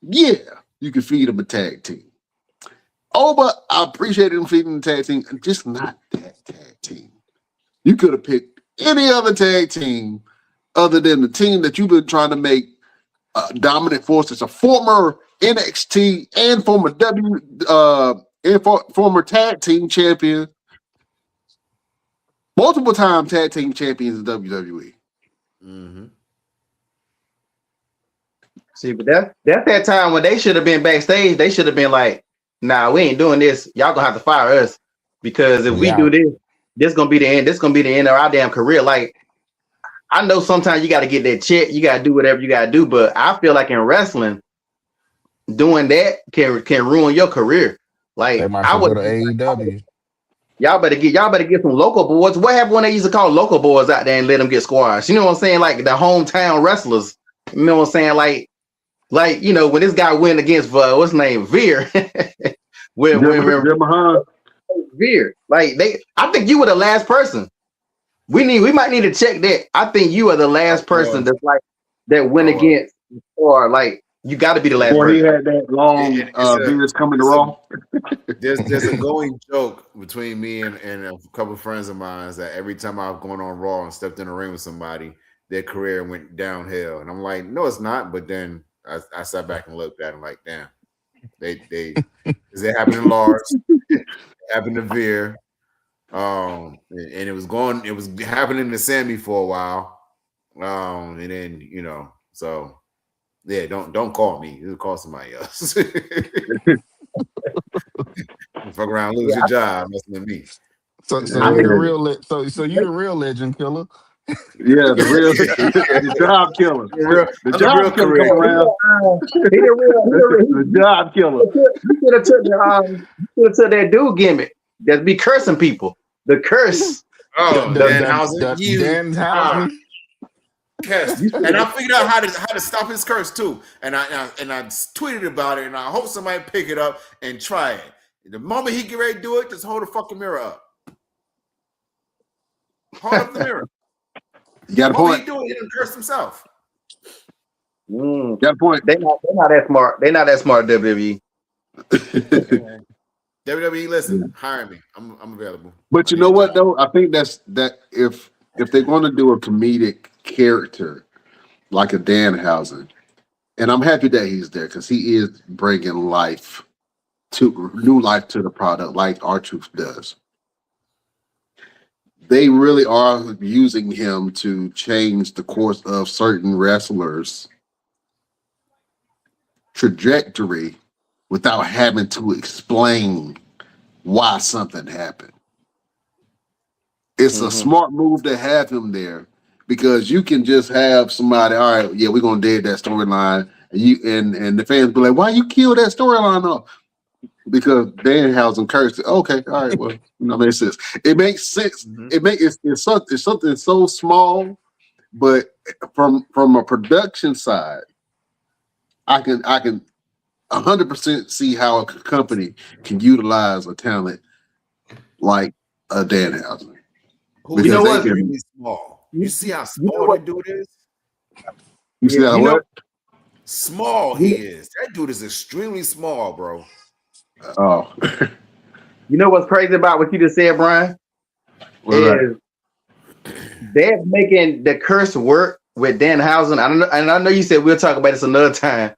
yeah, you can feed him a tag team. Oba, I appreciate him feeding the tag team, just not that tag team. You could have picked any other tag team other than the team that you've been trying to make dominant force. It's a former NXT and former former tag team champion, multiple time tag team champions in WWE. Mm-hmm. See, but that's that time when they should have been backstage. They should have been like, "Nah, we ain't doing this. Y'all gonna have to fire us because if we do this gonna be the end. This gonna be the end of our damn career." Like, I know sometimes you got to get that check. You got to do whatever you got to do, but I feel like in wrestling, doing that can ruin your career. They Like, might I should would. go to AEW. Y'all better get some local boys. What happened when they used to call local boys out there and let them get squashed? You know what I'm saying? Like the hometown wrestlers. You know what I'm saying? Like you know when this guy went against what's his name Veer. when Veer, like I think you were the last person. We might need to check that. I think you are the last person that's like that went against, or like you got to be the last Before person. he had that long Veers coming to Raw. There's a going joke between me and a couple of friends of mine is that every time I've gone on Raw and stepped in a ring with somebody, their career went downhill. And I'm like, no, it's not. But then I sat back and looked at them like, damn, they because it happened in Lars, it happened to Veer. And it was happening to Sammy for a while. And then, you know, so yeah, don't call me. You call somebody else. Fuck around, lose your job, messing with me. So you the real so you the real legend killer. Yeah, the job killer. The job killer career. come around. The job killer. You should have took that dude gimmick. That be cursing people. The curse. Oh, Danhausen. Yes, and I figured out how to stop his curse too. And I tweeted about it, and I hope somebody pick it up and try it. The moment he get ready to do it, just hold the fucking mirror up. Hold up the mirror. You got a point. He do it, he didn't curse himself. Got a point. They're not that smart. They're not that smart, WWE. WWE, listen, hire me. I'm available. But you know what though? I think that if they're going to do a comedic character like a Danhausen, and I'm happy that he's there because he is bringing new life to the product like R-Truth does. They really are using him to change the course of certain wrestlers' trajectory without having to explain why something happened. It's a smart move to have him there because you can just have somebody, all right, yeah, we're gonna dead that storyline, and the fans be like, why you kill that storyline off? Because Danhausen cursed it. Okay, all right, well, makes sense. It makes sense. It's something so small, but from a production side, I can 100% see how a company can utilize a talent like a Danhausen. You know what? Really small. You see how small that dude is? You see how what? Small he is. That dude is extremely small, bro. Oh. You know what's crazy about what you just said, Brian? They're making the curse work with Danhausen. I know you said we'll talk about this another time.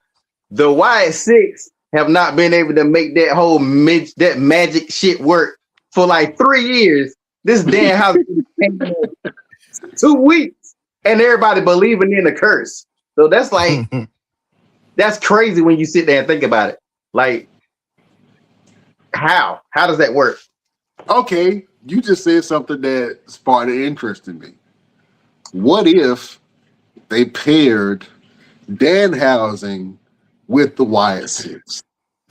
The Wyatt Six have not been able to make that whole that magic shit work for like 3 years. This Danhausen 2 weeks, and everybody believing in the curse. So that's like that's crazy when you sit there and think about it. Like, how does that work? Okay, you just said something that sparked an interest in me. What if they paired Danhausen with the Wyatt Six?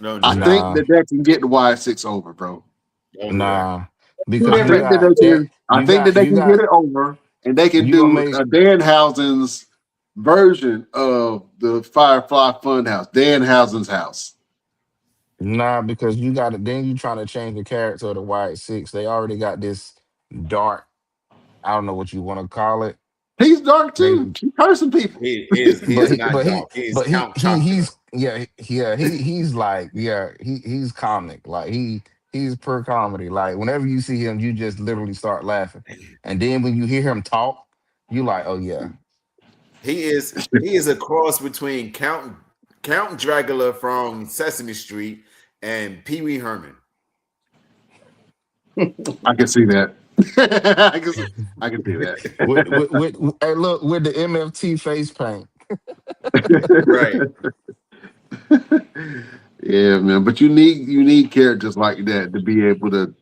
Don't I do think that. Nah, that can get the Y6 over, bro. Don't do that. nah, Two because I you think different. that got they that. can. I think that they You can get got it over, and they can you gonna do make a Danhausen's version of the Firefly Funhouse, Danhausen's house. nah because you got it. Then you trying to change the character of the White Six. They already got this dark. I don't know what you want to call it. He's dark They, too. He's cursing people. He but is he, not but he, dark. He is but Count Chocula. he's yeah, he's like he's comic. Like he's per comedy. Like whenever you see him, you just literally start laughing. And then when you hear him talk, you like, oh yeah, He is a cross between Count Dracula from Sesame Street and Pee Wee Herman. I can see that. I can see hey, look with the MFT face paint. Right. that. Yeah, man. But you need characters like that to be able to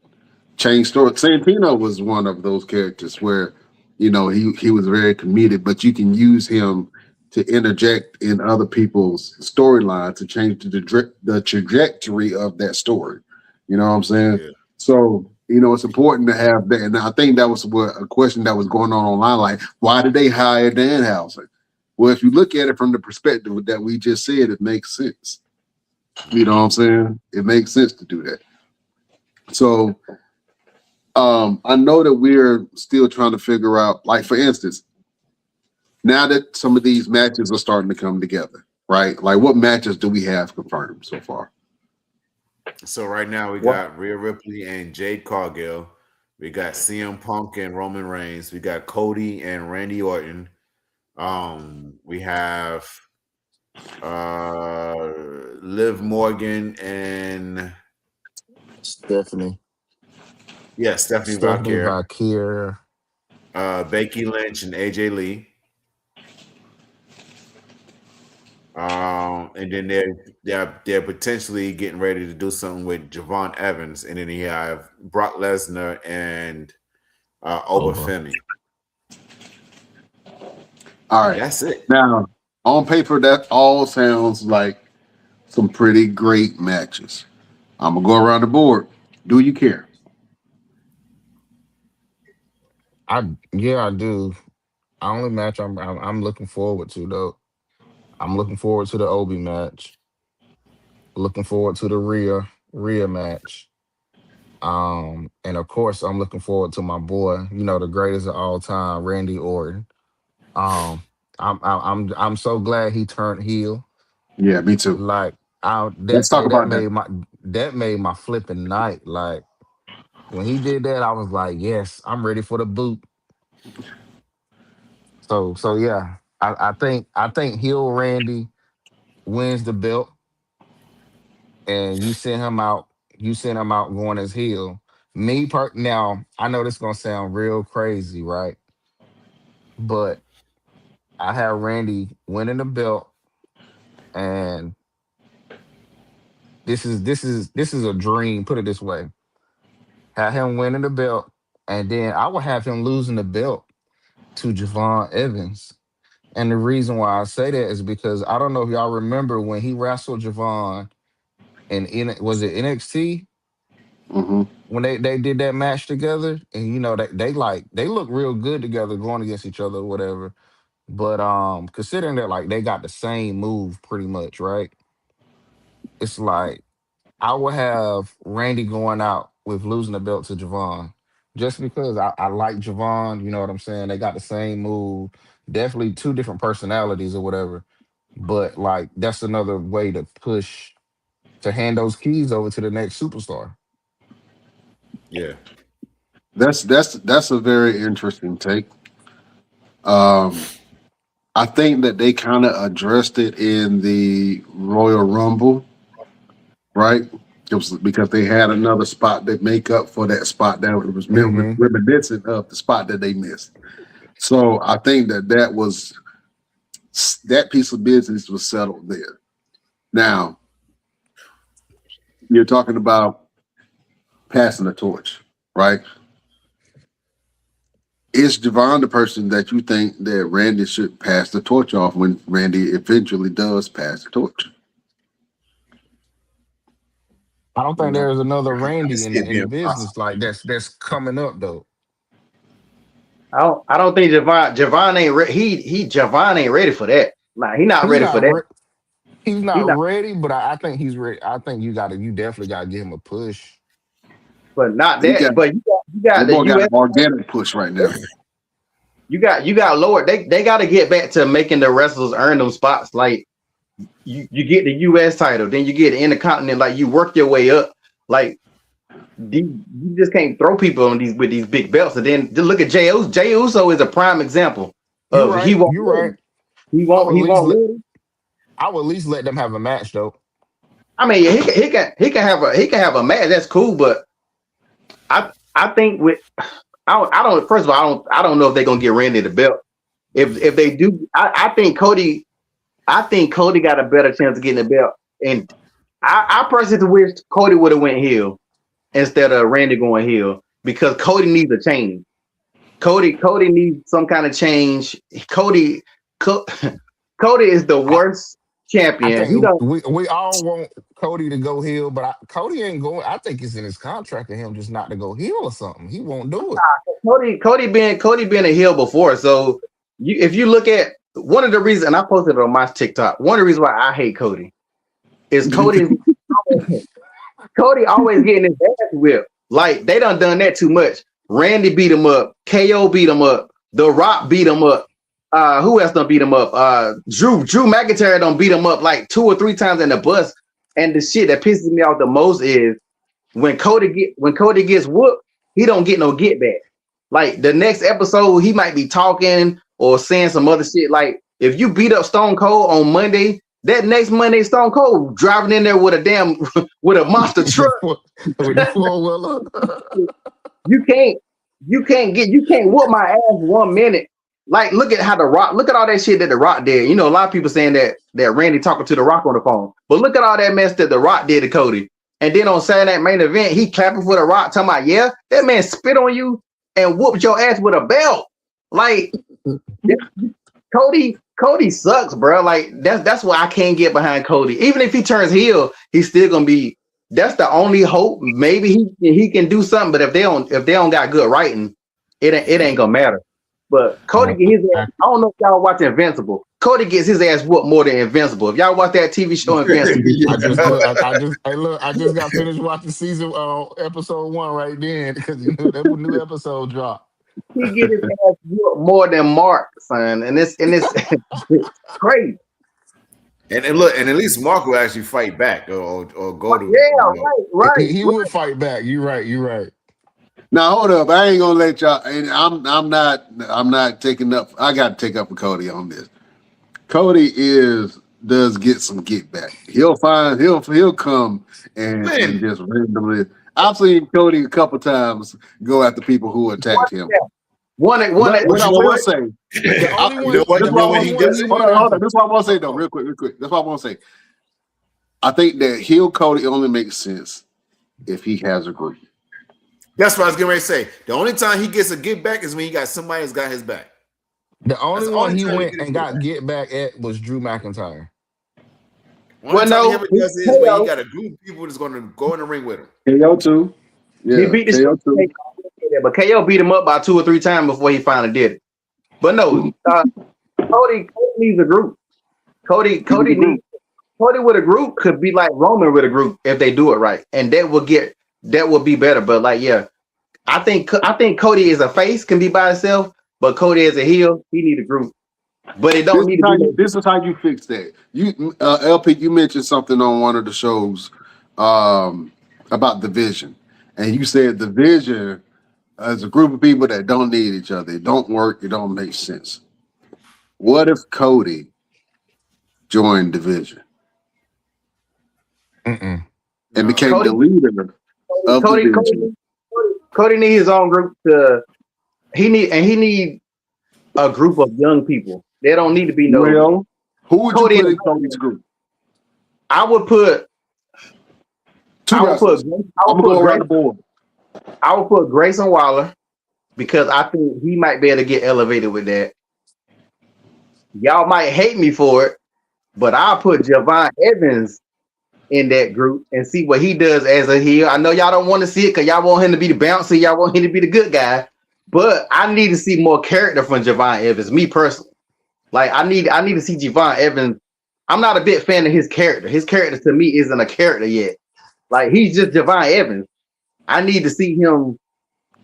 change story. Santino was one of those characters where, he was very committed, but you can use him to interject in other people's storyline to change the trajectory of that story. You know what I'm saying? Yeah. So, it's important to have that. And I think that was a question that was going on online. Like, why did they hire Danhausen? Well, if you look at it from the perspective that we just said, it makes sense. You know what I'm saying? It makes sense to do that. So, I know that we're still trying to figure out, like, for instance, now that some of these matches are starting to come together, right? Like, what matches do we have confirmed so far? So right now we What? got Rhea Ripley and Jade Cargill. We got CM Punk and Roman Reigns. We got Cody and Randy Orton. We have Liv Morgan and Stephanie, Stephanie Stephanie Valkyrie. Valkyrie. Becky Lynch and AJ Lee. And then they're potentially getting ready to do something with Javon Evans, and then you have Brock Lesnar and Oba Femi. All right. That's it. Now, on paper, that all sounds like some pretty great matches. I'm going to go around the board. Do you care? I do. Only match I'm looking forward to though. I'm looking forward to the Obi match. Looking forward to the Rhea match. And of course, I'm looking forward to my boy, the greatest of all time, Randy Orton. Um, I'm so glad he turned heel. Yeah, me too. Like, Let's talk about that. that made my flipping night. Like when he did that, I was like, yes, I'm ready for the boot. So yeah, I think heel Randy wins the belt, and you send him out. You send him out going as heel. Now, I know this gonna sound real crazy, right? But I have Randy winning the belt, and this is a dream. Put it this way: have him winning the belt, and then I would have him losing the belt to Javon Evans. And the reason why I say that is because I don't know if y'all remember when he wrestled Javon was it NXT Hmm. when they did that match together, and they look real good together going against each other or whatever. But considering that like they got the same move pretty much, right? It's like I would have Randy going out with losing the belt to Javon. Just because I like Javon, you know what I'm saying? They got the same move. Definitely two different personalities or whatever. But like that's another way to push to hand those keys over to the next superstar. Yeah. That's a very interesting take. Um, I think that they kind of addressed it in the Royal Rumble, right? It was because they had another spot that make up for that spot that was Hmm. reminiscent of the spot that they missed. So I think that piece of business was settled there. Now you're talking about passing the torch, right? Is Javon the person that you think that Randy should pass the torch off when Randy eventually does pass the torch? I don't think there's another Randy see it in the being business possible. like that's coming up though. I don't think Javon ain't Javon ain't ready for that. Nah, he not He's ready for not that. he's He not not, ready, but I think he's ready. I think you definitely gotta give him a push. but not He got that. But you got that the boy got an US. organic push right now. You got lower. They got to get back to making the wrestlers earn them spots. Like you get the US title, then you get the Intercontinental. Like you work your way up. Like you just can't throw people on these with these big belts. And then look at Jey Uso. Jey Uso is a prime example You're of right. You're right. I would at he least won't win. I would at least let them have a match though. I mean, he can have a match. That's cool, but I think with I don't first of all I don't know if they're gonna get Randy the belt. If they do, I think Cody got a better chance of getting the belt. And I personally wish Cody would have went heel instead of Randy going heel because Cody needs a change. Cody needs some kind of change. Cody is the worst I champion. He think don't. we all want Cody to go heel, but Cody ain't going. I think it's in his contract of him just not to go heel or something. He won't do it. Cody being a heel before. So if you look at one of the reasons, and I posted it on my TikTok, one of the reasons why I hate Cody is Cody always getting his ass whipped. Like they done that too much. Randy beat him up. KO beat him up. The Rock beat him up. Who else done beat him up? Drew McIntyre done beat him up like 2 or 3 times in the bus. And the shit that pisses me off the most is when Cody gets whooped, he don't get no get back. Like the next episode, he might be talking or saying some other shit. Like if you beat up Stone Cold on Monday, that next Monday Stone Cold driving in there with a monster truck. With the 4-wheeler. You can't whoop my ass 1 minute. Like look at all that shit that The Rock did. You know, a lot of people saying that Randy talking to The Rock on the phone, but look at all that mess that The Rock did to Cody. And then on Saturday Night Main Event, he clapping for The Rock, talking about, yeah, that man spit on you and whooped your ass with a belt. Like Cody sucks, bro. Like that's why I can't get behind Cody. Even if he turns heel, he's still gonna be. That's the only hope. Maybe he can do something, but if they don't got good writing, it ain't gonna matter. But Cody get his ass. I don't know if y'all watch Invincible. Cody gets his ass whooped more than Invincible. If y'all watch that TV show Invincible, I just got finished watching season episode 1 right then because that new episode dropped. he get his ass whooped more than Mark, son, and it's crazy. And look, and at least Mark will actually fight back or go to. Yeah, right. He would fight back. You're right. Now hold up, I ain't gonna let y'all. And I'm not taking up. I got to take up for Cody on this. Cody does get some get back. He'll come and just randomly. I've seen Cody a couple times go after people who attacked him. What I will say. This is what I want to say though, real quick. That's what I want to say. I think that heel Cody only makes sense if he has a group. That's what I was getting ready to say. The only time he gets a get back is when he got somebody that's got his back. The only one he went and got get back at was Drew McIntyre. One time he ever does is when he got a group of people that's going to go in the ring with him. KO too. Yeah, he beat KO too. But KO beat him up by 2 or 3 times before he finally did it. But no, Cody needs a group. Cody with a group could be like Roman with a group if they do it right, and that will be better. But like, yeah, I think Cody as a face can be by himself, but Cody as a heel, he need a group. But it don't need to be. This is how you fix that. You LP, you mentioned something on one of the shows about division, and you said division is a group of people that don't need each other. It don't work. It don't make sense. What if Cody joined division and became the leader of division? Cody need his own group he need a group of young people. They don't need to be no. Well, who would you put in Cody's group? I would put. I would put Grayson Waller because I think he might be able to get elevated with that. Y'all might hate me for it, but I'll put Javon Evans in that group and see what he does as a heel. I know y'all don't want to see it because y'all want him to be the bouncer, y'all want him to be the good guy. But I need to see more character from Javon Evans, me personally. Like I need to see Javon Evans. I'm not a big fan of his character. His character to me isn't a character yet. Like he's just Javon Evans. I need to see him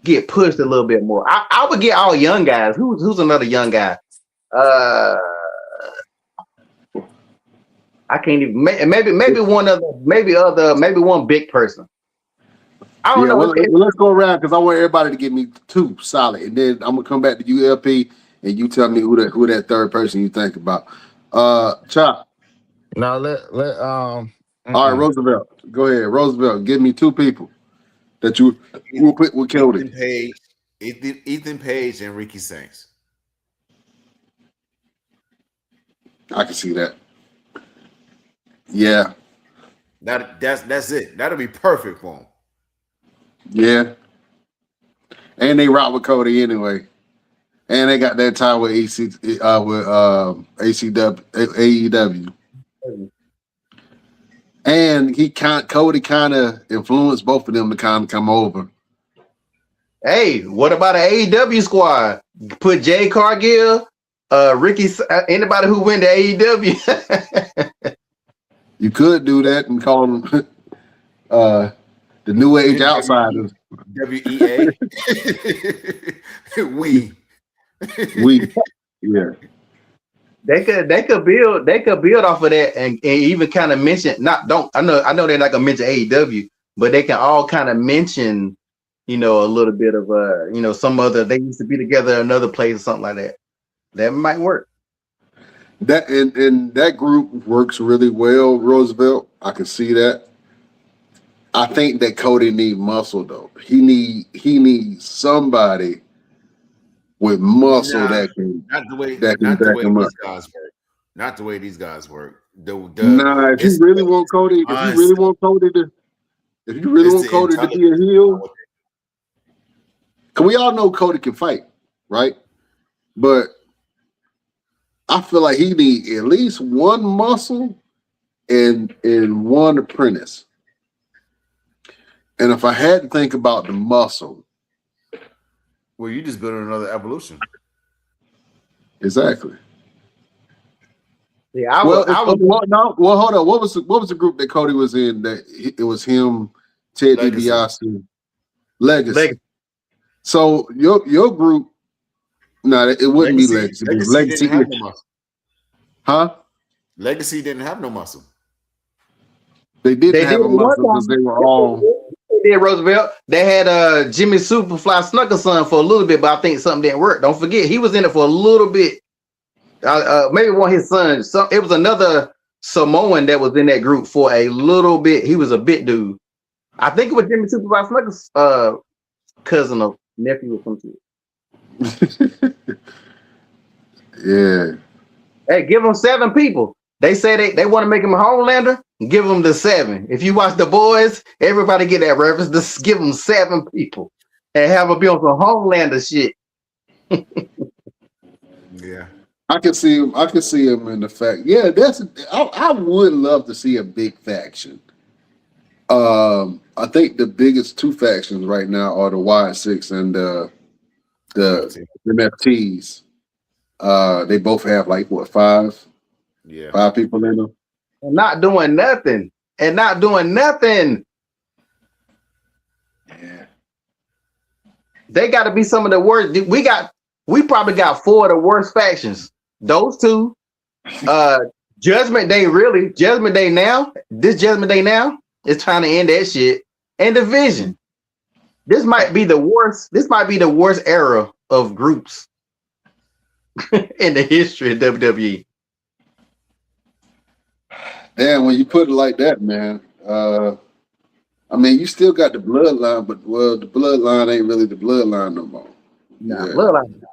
get pushed a little bit more. I would get all young guys. Who's another young guy? I can't even. Maybe one big person. I don't know. Well, let's go around because I want everybody to give me two solid, and then I'm gonna come back to you, LP, and you tell me who that third person you think about. Chop. Now All right, Roosevelt. Go ahead, Roosevelt. Give me two people that you will put with Cody. Ethan Page and Ricky Sainz. I can see that. Yeah. That's it. That'll be perfect for him. Yeah. And they rock with Cody anyway. And they got that tie with AEW. And Cody kind of influenced both of them to kind of come over. Hey, what about an AEW squad? Put Jay Cargill, Ricky, anybody who went to AEW. You could do that and call them the New Age Outsiders. WEA. we. Yeah. They could build off of that and even kind of mention I know they're not gonna mention AEW, but they can all kind of mention, a little bit of some other, they used to be together in another place or something like that. That might work. That and that group works really well, Roosevelt. I can see that. I think that Cody needs muscle though. He needs somebody with muscle that can not the way back him up. These guys work. Not the way these guys work. If you really want Cody to be a heel, because we all know Cody can fight, right? But I feel like he needs at least one muscle and one apprentice. And if I had to think about the muscle, well, you just built another evolution. Exactly. Yeah, hold on. What was the group that Cody was in? That it was him, Ted DiBiase, Legacy. So your group, it wouldn't be Legacy. Legacy didn't have no muscle. Huh? Legacy didn't have no muscle. They didn't have a muscle because they were all. They did, Roosevelt. They had Jimmy Superfly Snuckerson for a little bit, but I think something didn't work. Don't forget, he was in it for a little bit. Maybe one of his sons. It was another Samoan that was in that group for a little bit. He was a bit dude. I think it was Jimmy Superfly Snuckerson, cousin or nephew or something. Yeah. Hey, give them 7 people. They say they want to make him a Homelander. Give them the 7. If you watch The Boys, everybody get that reference. Just give them 7 people and have them be on some Homelander shit. Yeah, I can see him in the fact. Yeah, I would love to see a big faction. I think the biggest 2 factions right now are the Y6 and the MFTs. They both have 5? Yeah, 5 people in them. And not doing nothing. Yeah. They got to be some of the worst. We probably got 4 of the worst factions. Those 2. Judgment Day now. This Judgment Day now is trying to end that shit. And Division. This might be the worst era of groups in the history of WWE. Damn, when you put it like that, man. You still got the bloodline, but the bloodline ain't really the bloodline no more. Nah, bloodline.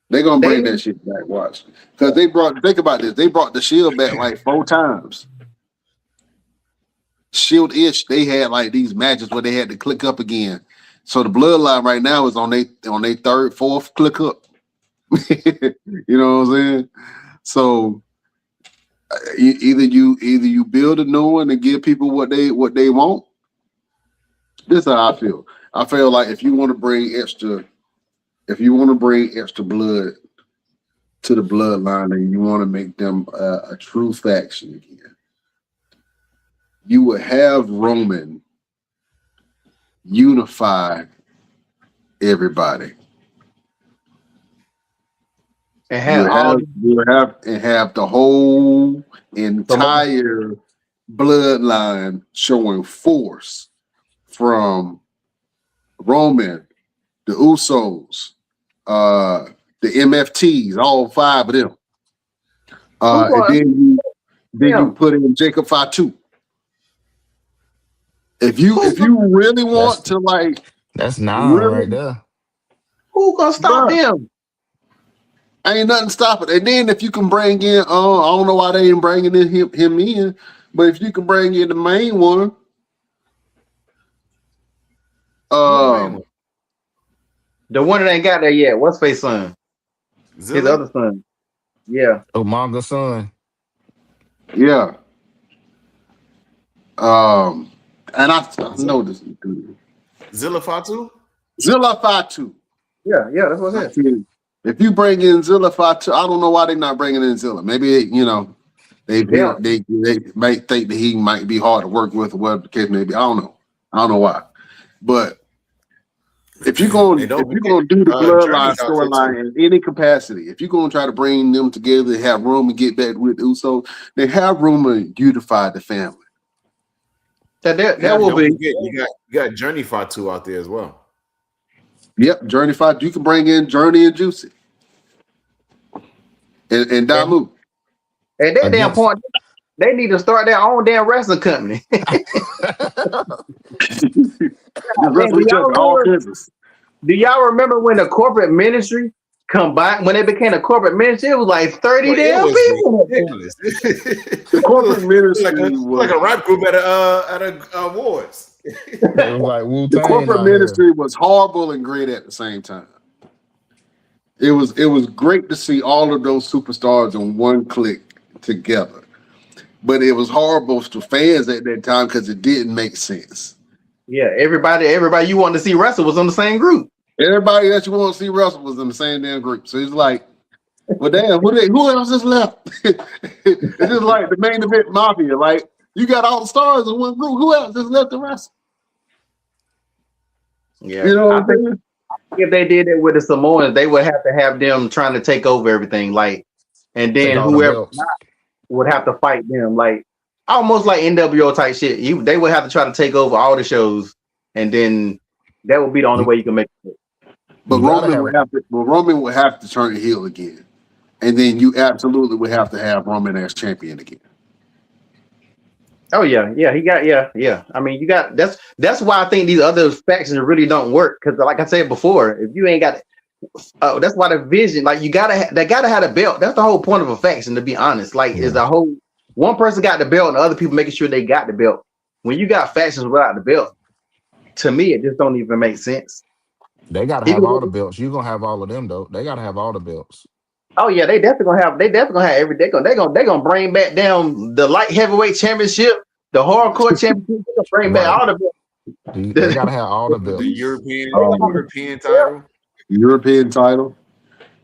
They're gonna bring that shit back. Watch, because think about this. They brought the Shield back 4 times. Shield-ish. They had these matches where they had to click up again. So the bloodline right now is on their 3rd, 4th click up. You know what I'm saying? So Either you build a new one and give people what they want. This is how I feel. I feel like if you want to bring extra blood to the bloodline and you want to make them a true faction again, you would have Roman unify everybody. And have the whole entire bloodline showing force from Roman, the Usos, the MFTs, all 5 of them. And then you put in Jacob Fatu. If you really want to that's 9 right there. Who gonna stop them? Ain't nothing stopping. And then if you can bring in, I don't know why they ain't bringing him in, but if you can bring in the main one, the one that ain't got there yet. What's face son? Zilla? His other son. Yeah. Umaga son. Yeah. And I know this dude. Zilla Fatu? Zilla Fatu. Yeah, that's what it is. If you bring in Zilla Fatu, I don't know why they're not bringing in Zilla. Maybe they might think that he might be hard to work with or whatever the case may be. I don't know why. But if you're gonna do the bloodline storyline in any capacity, if you're gonna try to bring them together and have Roman get back with Uso, then have Roman unify the family. That will be. You got Journey Fatu out there as well. Yep, Journey Fatu. You can bring in Journey and Juicy and Damu. At that damn point, they need to start their own damn wrestling company. Do y'all remember when the corporate ministry combined, when they became a corporate ministry, it was like 30 damn people. The corporate ministry was like a rap group at a awards. It was like Wu-Tang. The corporate ministry was horrible and great at the same time. It was great to see all of those superstars in one clique together, but it was horrible to fans at that time because it didn't make sense. Yeah, everybody you wanted to see wrestle was on the same group. Everybody that you want to see wrestle was in the same damn group. So it's like, well, damn, who else is left? It's just like the main event mafia. Like, you got all the stars in one group. Who else is left to wrestle? Yeah, you know what I think if they did it with the Samoans, they would have to have them trying to take over everything. Like, and then whoever would have to fight them. Like, almost like NWO type shit. They would have to try to take over all the shows, and then that would be the only way you can make it. But Roman would have to turn heel again, and then you absolutely would have to have Roman as champion again. Oh yeah. I mean, you got that's why I think these other factions really don't work, because, like I said before, if you ain't got, that's why the vision, like, they gotta have a belt. That's the whole point of a faction, to be honest. Like, is the whole one person got the belt and the other people making sure they got the belt. When you got factions without the belt, to me, it just don't even make sense. They gotta have all the belts. You're gonna have all of them though. They gotta have all the belts. Oh yeah, they definitely gonna have every. They gonna bring back down the light heavyweight championship, the hardcore championship. They gonna bring back all the belts. They gotta have all the belts. The European title. European title.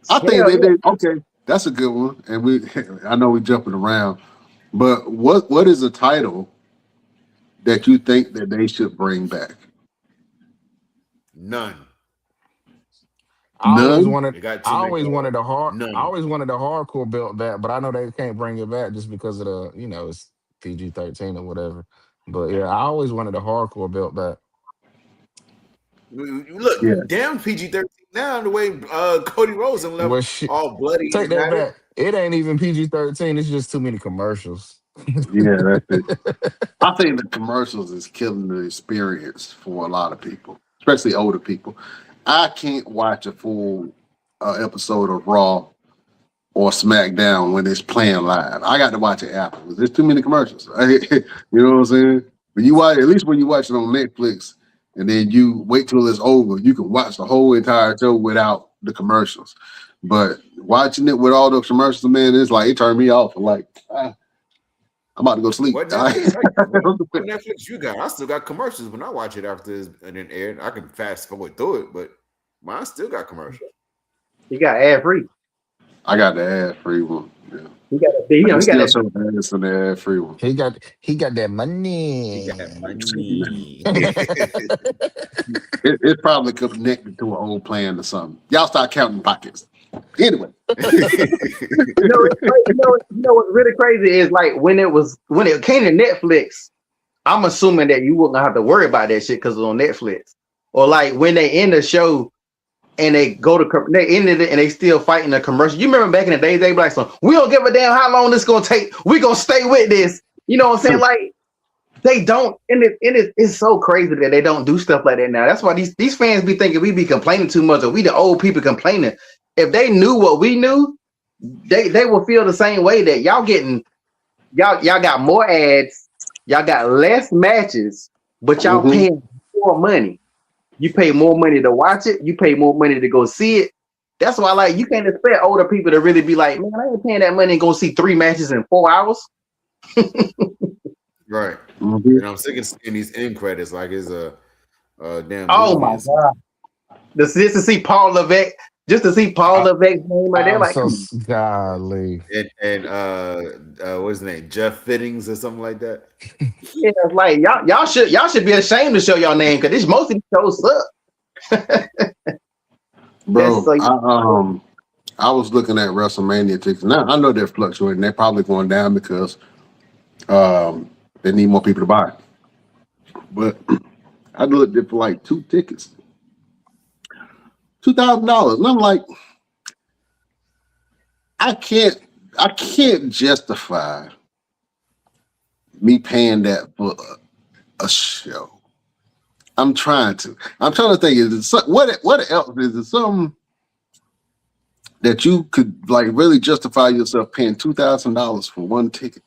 I think they did. Okay, that's a good one. And I know we jumping around, but what is a title that you think that they should bring back? None. I always wanted the None. hardcore belt back, but I know they can't bring it back just because of the, it's PG-13 or whatever. But yeah, I always wanted the hardcore belt back. Look, damn PG-13 now, the way Cody Rhodes and left all bloody. Take that back. It ain't even PG-13. It's just too many commercials. Yeah, that's it. I think the commercials is killing the experience for a lot of people, especially older people. I can't watch a full episode of Raw or SmackDown when it's playing live. I got to watch it afterwards. There's too many commercials. You know what I'm saying? When you watch, at least when you watch it on Netflix, and then you wait till it's over, you can watch the whole entire show without the commercials. But watching it with all those commercials, man, it's like, it turned me off. Like, I'm about to go sleep. What All right? Netflix you got? I still got commercials when I watch it after it's been aired. I can fast forward through it, but mine still got commercials. He got ad free. I got the ad free one. Yeah. He got he got that. Some ads in the ad free one. He got that money. He got money. It's probably connected to an old plan or something. Y'all start counting pockets. Anyway, You know what's really crazy is like when it came to Netflix. I'm assuming that you wouldn't have to worry about that shit because it's on Netflix. Or like when they end the show and they go to they ended it and they still fighting the commercial. You remember back in the day they be like, "So we don't give a damn how long this gonna take. We gonna stay with this." You know what I'm saying? Like they don't, and it's so crazy that they don't do stuff like that now. That's why these fans be thinking we be complaining too much, or we the old people complaining. If they knew what we knew, they will feel the same way that y'all got more ads, y'all got less matches, but y'all paying more money. You pay more money to watch it. You pay more money to go see it. That's why, like, you can't expect older people to really be like, man, I ain't paying that money and go see 3 matches in 4 hours. Right. And I'm sick of seeing these end credits like it's a damn. Oh my god! Just to see Paul Levesque, name right there, like, so golly. And what's his name? Jeff Fittings or something like that. Yeah, it's like y'all should be ashamed to show y'all name because most of these shows suck. Bro, I was looking at WrestleMania tickets. Now I know they're fluctuating. They're probably going down because they need more people to buy. But I looked at for like 2 tickets, $2,000, and I'm like, I can't justify me paying that for a show. I'm trying to think. Is it what else is it? Something that you could like really justify yourself paying $2,000 for one ticket?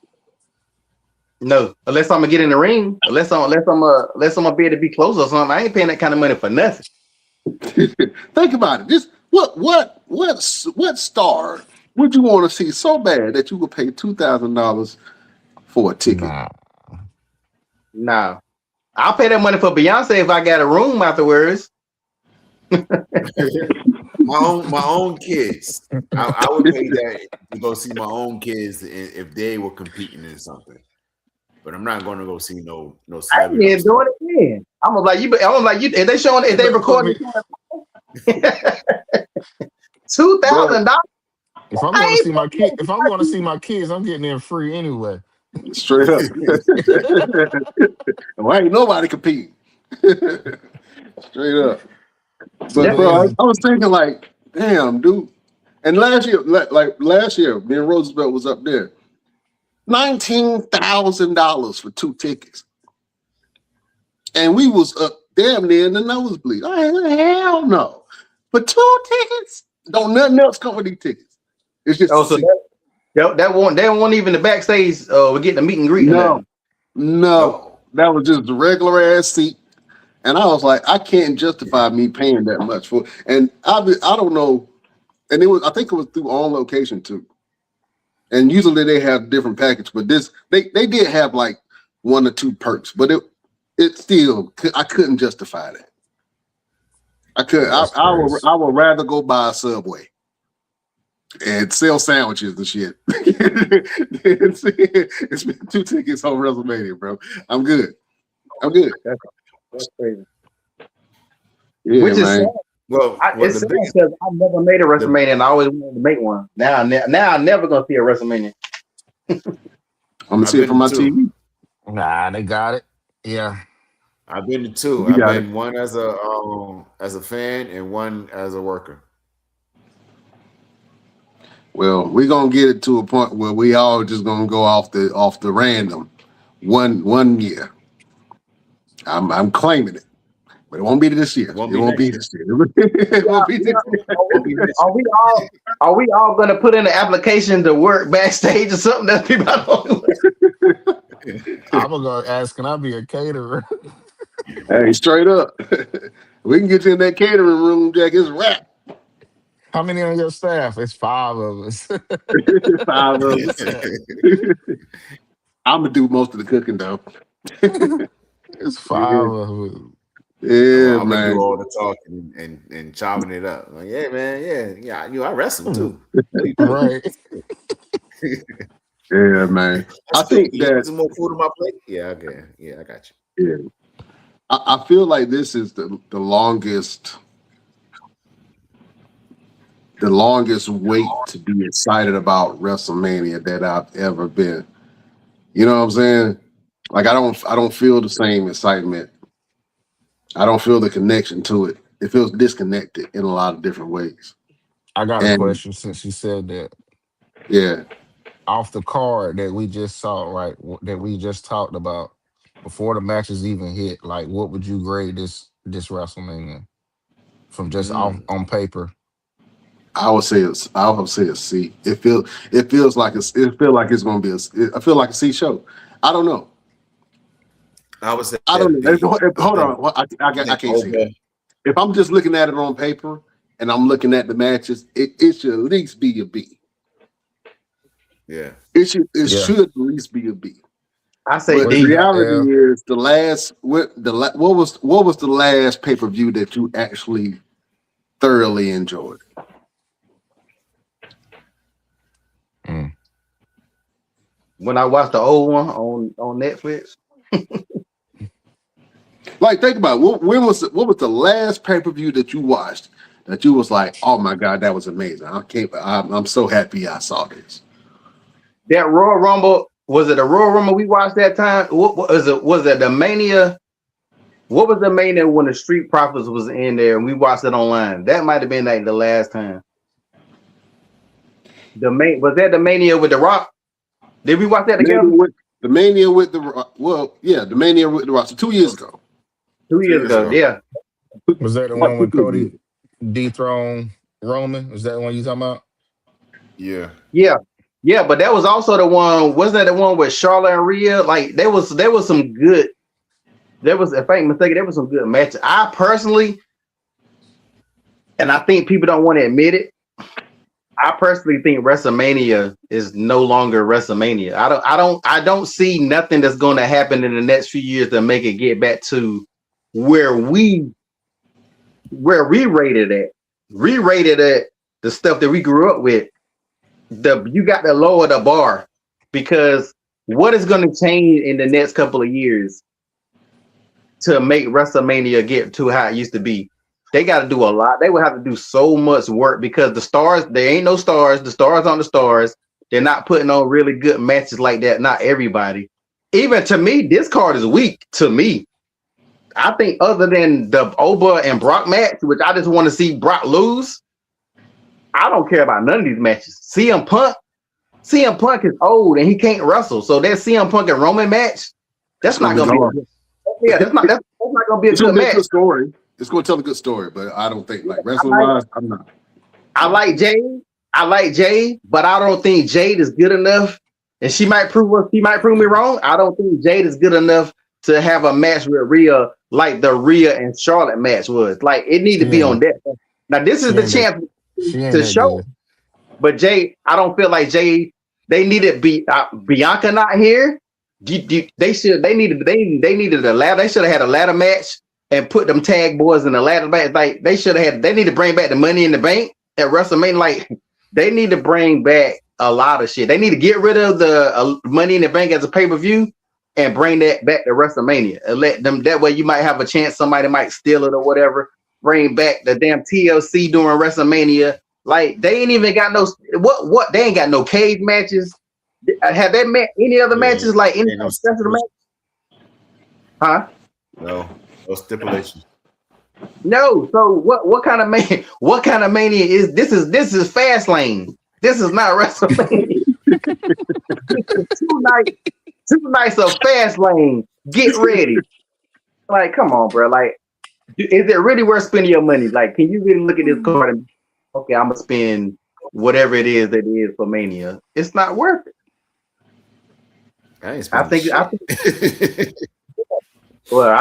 No, unless I'm gonna get in the ring, unless I'm gonna be able to be close or something. I ain't paying that kind of money for nothing. Think about it. Just what star would you want to see so bad that you would pay $2,000 for a ticket? Nah. I'll pay that money for Beyonce if I got a room afterwards. my own kids. I would pay that to go see my own kids if they were competing in something. But I'm not going to go see no I ain't doing it again. I'm gonna like you. If they showing, if they recording $2,000. If I'm going to see my kid, if I'm going to see my kids, I'm getting in free anyway. Straight up. Why ain't nobody competing? Straight up. But bro, I was thinking like, damn, dude. And last year, me and Roosevelt was up there. $19,000 for 2 tickets. And we was up damn near in the nosebleed. Hell no. For 2 tickets? Don't nothing else come with these tickets. It's just that won't even the backstage we're getting a meet and greet. No. That was just the regular ass seat. And I was like, I can't justify me paying that much for. And I don't know. And I think it was through On Location too. And usually they have different package, but this they did have like 1 or 2 perks, but it still I couldn't justify that. I would rather go buy a Subway and sell sandwiches and shit. It's been 2 tickets on WrestleMania, bro. I'm good. That's crazy. Yeah, which is man. sad. It's sad because I never made a WrestleMania and I always wanted to make one. Now I'm never gonna see a WrestleMania. I'm gonna see it from my TV. Nah, they got it. Yeah. I've been to 2. I've been one as a fan and one as a worker. Well, we're gonna get it to a point where we all just gonna go off the random one year. I'm claiming it, but it won't be this year. It won't be this year. Are we all gonna put in an application to work backstage or something? That's people don't. I'm gonna go ask, can I be a caterer? Hey, straight up. We can get you in that catering room, Jack. It's a wrap. How many on your staff? It's 5 of us. 5 of us. I'm gonna do most of the cooking though. It's five Yeah, of them. yeah, I'm gonna do man. all the talking and chopping it up. Like, yeah, man, yeah. I wrestle too. No, you do. Right. Yeah, man. That's I good. think You put that. some more food on my plate. Yeah, okay. Yeah, I got you. Yeah, I feel like this is the longest wait to be excited about WrestleMania that I've ever been. You know what I'm saying? Like I don't feel the same excitement. I don't feel the connection to it. It feels disconnected in a lot of different ways. I got a And question since you said that. yeah, Off the card that we just saw, right? That we just talked about before the matches even hit. Like, what would you grade this WrestleMania from just off Mm. on paper? I would say a C. It feels like it's gonna be I feel like a C show. I don't know. I would say I don't a know. B. Hold I on. I think can't say that. over. If I'm just looking at it on paper and I'm looking at the matches, it should at least be a B. Yeah. It Yeah, should at least be a B. I say But the but D. reality yeah, is what was the last pay-per-view that you actually thoroughly enjoyed? mm. When I watched the old one on Netflix, Like, think about it. What was the last pay-per-view that you watched that you was like, oh my God, that was amazing. I'm so happy I saw this. that Royal Rumble, was it a Royal Rumble we watched that time? What was it? Was it the Mania? What was the Mania when the Street Profits was in there and we watched it online? That might have been like the last time. Was that the Mania with The Rock? Did we watch that together? The Mania with the the Mania with the roster 2 years ago. 2 years ago, yeah. Was that the What one when took you a Cody minute? dethroned Roman? Was that the one you talking about? Yeah. Yeah. Yeah, but that was also the one, wasn't that the one with Charlotte and Rhea? Like there was some good, if I ain't mistaken, there was some good matches. I personally, and I think people don't want to admit it, I personally think WrestleMania is no longer WrestleMania. I don't see nothing that's going to happen in the next few years to make it get back to where we rated at. We rated at the stuff that we grew up with. You got to lower the bar, because what is going to change in the next couple of years to make WrestleMania get to how it used to be? They got to do a lot. They would have to do so much work, because the stars, there ain't no stars. The stars aren't the stars. They're not putting on really good matches like that. Not everybody. Even to me, this card is weak to me. I think other than the Oba and Brock match, which I just want to see Brock lose, I don't care about none of these matches. CM Punk is old and he can't wrestle. So that CM Punk and Roman match, that's not gonna be a good. Yeah, that's not gonna be a It's good gonna be a match. good story. It's gonna tell a good story, but I don't think like wrestling wise, I'm not. I like Jade, but I don't think Jade is good enough. And she might prove me wrong. I don't think Jade is good enough to have a match with Rhea like the Rhea and Charlotte match was. Like it need to be on that. Now this is the chance She ain't to that show. good. But Jay, I don't feel like Jay. They needed Bianca not here. They needed a ladder. They should have had a ladder match and put them tag boys in the ladder match. Like they should have had. They need to bring back the Money in the Bank at WrestleMania. Like they need to bring back a lot of shit. They need to get rid of the Money in the Bank as a pay-per-view and bring that back to WrestleMania and let them. That way, you might have a chance. Somebody might steal it or whatever. Bring back the damn TLC during WrestleMania. Like they ain't even got no what they ain't got no cage matches. Have they met any other matches like any special match? Huh? No stipulations. No. So what kind of mania is this? This is fast lane. This is not WrestleMania. two nights of fast lane. Get ready. Like, come on, bro. Like, is it really worth spending your money? Like, can you really look at this card and okay, I'm gonna spend whatever it is that it is for Mania? It's not worth it. I think. Well,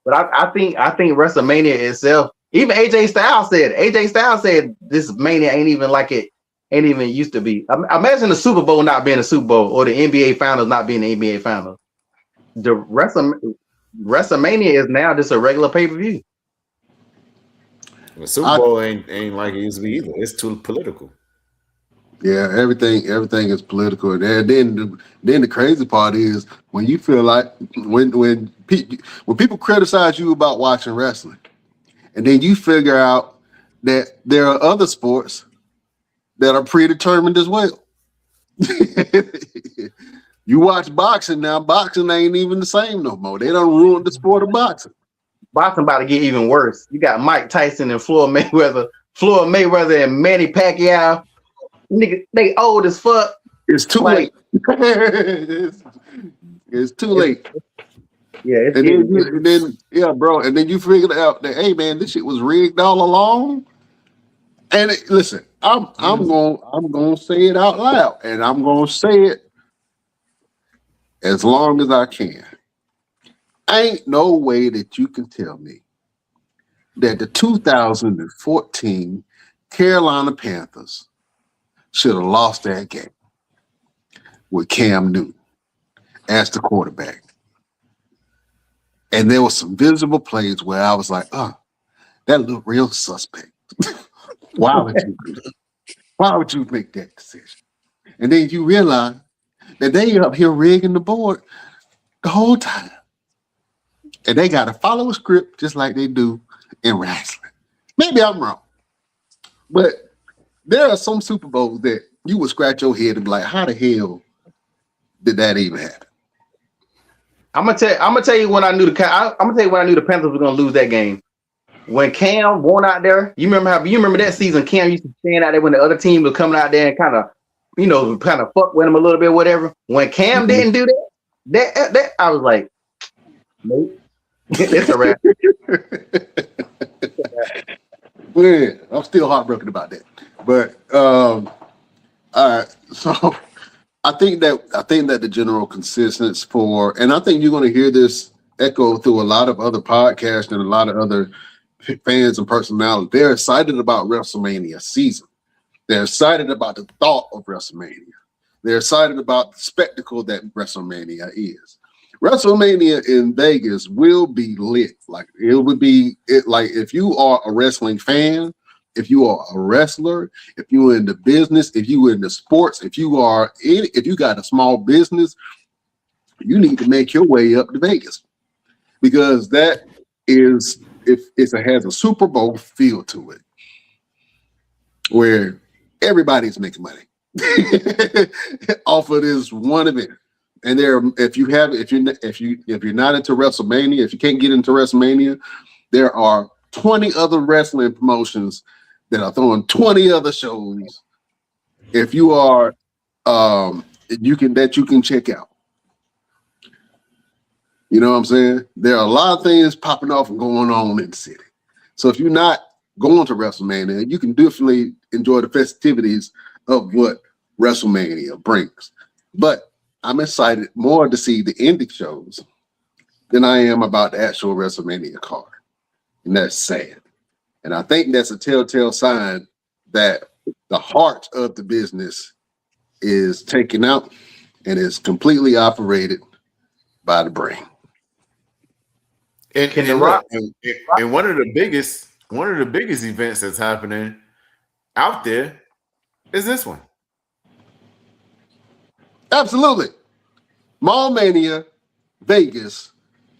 but I think WrestleMania itself. Even AJ Styles said this Mania ain't even like it ain't even used to be. Imagine the Super Bowl not being a Super Bowl or the NBA Finals not being the NBA Finals. The WrestleMania is now just a regular pay-per-view. The Super Bowl ain't like it used to be either. It's too political. Yeah, everything is political. And then the crazy part is when you feel like when people criticize you about watching wrestling, and then you figure out that there are other sports that are predetermined as well. You watch boxing now, boxing ain't even the same no more. They done ruined the sport of boxing. Boxing about to get even worse. You got Mike Tyson and Floyd Mayweather and Manny Pacquiao. Nigga, they old as fuck. It's too late. It's too late. Yeah, and then bro, and then you figured out that, hey man, this shit was rigged all along. And listen, I'm gonna say it out loud, and I'm gonna say it as long as I can. Ain't no way that you can tell me that the 2014 Carolina Panthers should have lost that game with Cam Newton as the quarterback. And there was some visible plays where I was like, that looked real suspect. Why would you do that? Why would you make that decision? And then you realize that they up here rigging the board the whole time. And they got to follow a script just like they do in wrestling. Maybe I'm wrong. But there are some Super Bowls that you would scratch your head and be like, how the hell did that even happen? I'm gonna tell you when I knew the Panthers were gonna lose that game. When Cam won out there, you remember that season? Cam used to stand out there when the other team was coming out there and kind of fuck with him a little bit, whatever. When Cam didn't do that I was like, nope, it's a wrap. Yeah, I'm still heartbroken about that. But all right, so I think that the general consensus and I think you're going to hear this echo through a lot of other podcasts and a lot of other fans and personalities. They're excited about WrestleMania season. They're excited about the thought of WrestleMania. They're excited about the spectacle that WrestleMania is. WrestleMania in Vegas will be lit. Like it would be like if you are a wrestling fan, if you are a wrestler, if you're in the business, if you're in the sports, if you got a small business, you need to make your way up to Vegas because that is it has a Super Bowl feel to it where everybody's making money off of this one event. And if you're not into WrestleMania, if you can't get into WrestleMania, there are 20 other wrestling promotions that are throwing 20 other shows. If you are, you can check out. You know what I'm saying? There are a lot of things popping off and going on in the city. So if you're not going to WrestleMania, you can definitely enjoy the festivities of what WrestleMania brings. But I'm excited more to see the indie shows than I am about the actual WrestleMania card. And that's sad. And I think that's a telltale sign that the heart of the business is taken out and is completely operated by the brain. And one of the biggest events that's happening out there is this one. Absolutely. Mall Mania, Vegas,